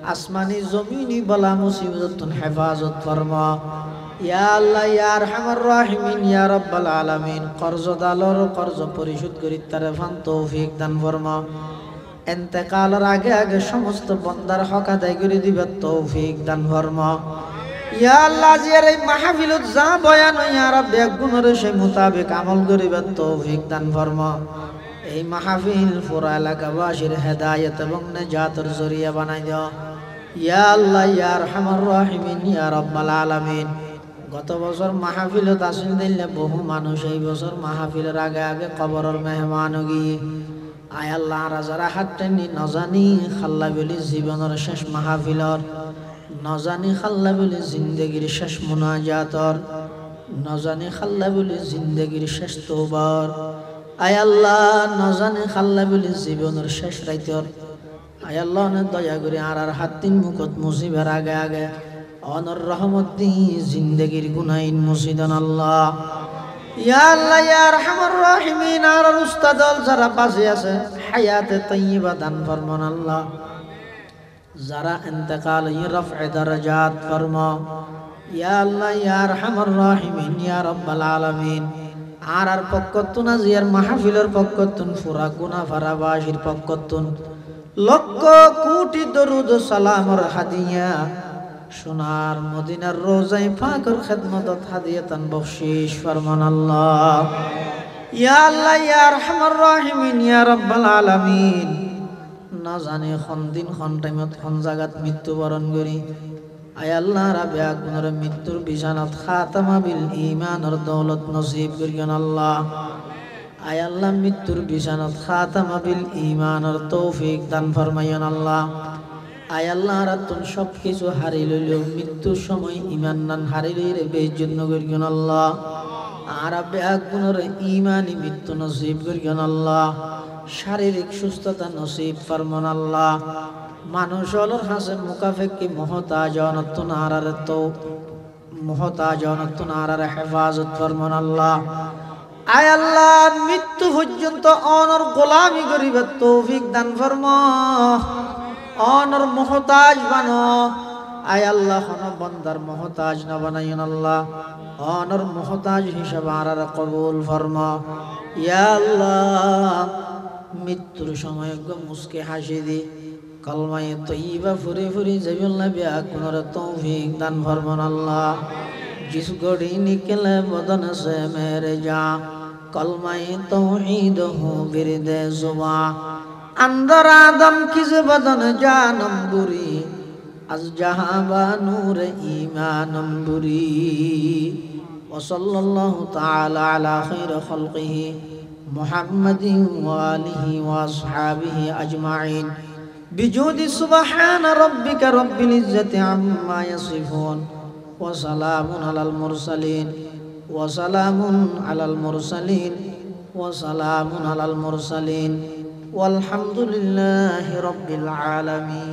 আসমানি জমিনি বলা মুসিবত হেফাজত ফরমা ইয়া আল্লাহ ইয়া আরহামার রাহিমিন ইয়া রাব্বাল আলামিন কর্জদালর কর্জ পরিশোধ করি তারে ফান তৌফিক দান ফরমা ইন্তেকালের আগে আগে সমস্ত বান্দার হক আদায় করে দিবে তৌফিক দান ফরমা ইয়া আল্লাহ জিয়ার এই মাহফিলত যা বয়ান ইয়া রাব্বি গুণের সেই মোতাবেক আমল করিবে তৌফিক দান ফরমা এই মাহফিল পুরা এলাকাবাসীর হেদায়েত এবং নেজাতের জরিয়া বানাই দাও ইয়া আল্লাহ ইয়া আরহামার রাহিমিন ইয়া রাব্বাল আলামিন গত বছর মাহফিলত আসিল দিলে বহু মানুষ এই বছর মাহফিলের আগে আগে কবরের মেহমান গিয়ে আয় আল্লাহ যারা হাত টেনি নজানি খাল্লা বলি জীবনের শেষ মাহফিলর নজানি খাল্লা বলি জিন্দগির শেষ মুনাজাতর নজানি খাল্লা বলি জিন্দগির শেষ তওবার আয় আল্লাহ নজানি খাল্লা বলি জীবনের শেষ রাইতর আয় আল্লাহ অনেক দয়া করে আর হাত তিন মুখত মুসিবের আগে আগে অনর রহমত দি জিন্দগির গুনাইন মুসিদান আল্লাহ ইয়া আল্লাহ ইয়া আরহামার রাহিমিন আর উস্তাদল যারা বাঁচে আছে হায়াতে তৈয়বা দান ফরমান আল্লাহ যারা ইন্তেকাল রফে দরজাত ফরমা ইয়া আল্লাহ ইয়া আরহামার রাহিমিন ইয়া রাব্বাল আলামিন আর পক্ষতুন আজিয়ার মাহফিলের পক্ষতুন পুরা গুনাফারাবাসীর পক্ষতুন লক্ষ কোটি দরুদ সালামর হাদিয়া সোনার মদিনার রোজায় পাকের খেদমতত হাদিয়াতান বখশিশ ফরমান আল্লাহ ইয়া আল্লাহ ইয়া আরহামার রাহিমিন ইয়া রাব্বাল আলামিন না জানে কোন দিন কোন টাইমত কোন জায়গাত মৃত্যুবরণ করি আয় আল্লাহ রাব্বি গুণের মৃত্যুর বিছানাত খাতামা বিল ঈমানের দৌলত নসিব করিয়েন আল্লাহ আয় আল্লাহ মৃত্যুর বিছানাত খাতামা বিল ঈমানের তৌফিক দান ফরমাইয়েন আল্লাহ আয় আল্লাহ রাতুন সব কিছু হারি লইলেও মৃত্যুর সময় ঈমান নান হারি লইরে বেইজ্জত করিয়েন আল্লাহ আর রাব্বি গুণের ঈমানি মৃত্যু নসিব করিয়েন আল্লাহ শারীরিক সুস্থতা নসিব ফরমান আল্লাহ মানুষ হলোর হাসে মুকাফেকি মহতাজ অনত্তুন আরার তো মহতাজ অনত্তুন আরার হেফাজত ফরমান আল্লাহ আয় আল্লাহ মৃত্যু পর্যন্ত অনর গোলামি করিবে তৌফিক দান ফরমা অনর মহতাজ বানো আয় আল্লাহ হন বন্দার মহতাজ না বানাইন আল্লাহ অনর মহতাজ হিসাবে আরার কবুল ফরমা ইয়া আল্লাহ মৃত্যুর সময় মুসকে হাসি দি কলমায়ে তৈয়বা ফুরে ফুরে যাবিল্লাহ বিয়া কুনর তৌফিক দান ফরমান আল্লাহ जिस घड़ी निकले बदन से मेरे जा कलमाए तौहीद हो बिरदे जुबा अंदर आदम किस बदन जानम बुरी अज जहां बा नूर ईमानम बुरी वसल्लल्लाहु ताला अला खैर खल्क़िही मुहम्मदिन व आलिहि व अस्हाबिहि अजमाइन बिजूदि सुब्हान रब्बिका रब्बिल इज्जति अम्मा यसिफून وسلام على المرسلين وسلام على المرسلين وسلام على المرسلين والحمد لله رب العالمين.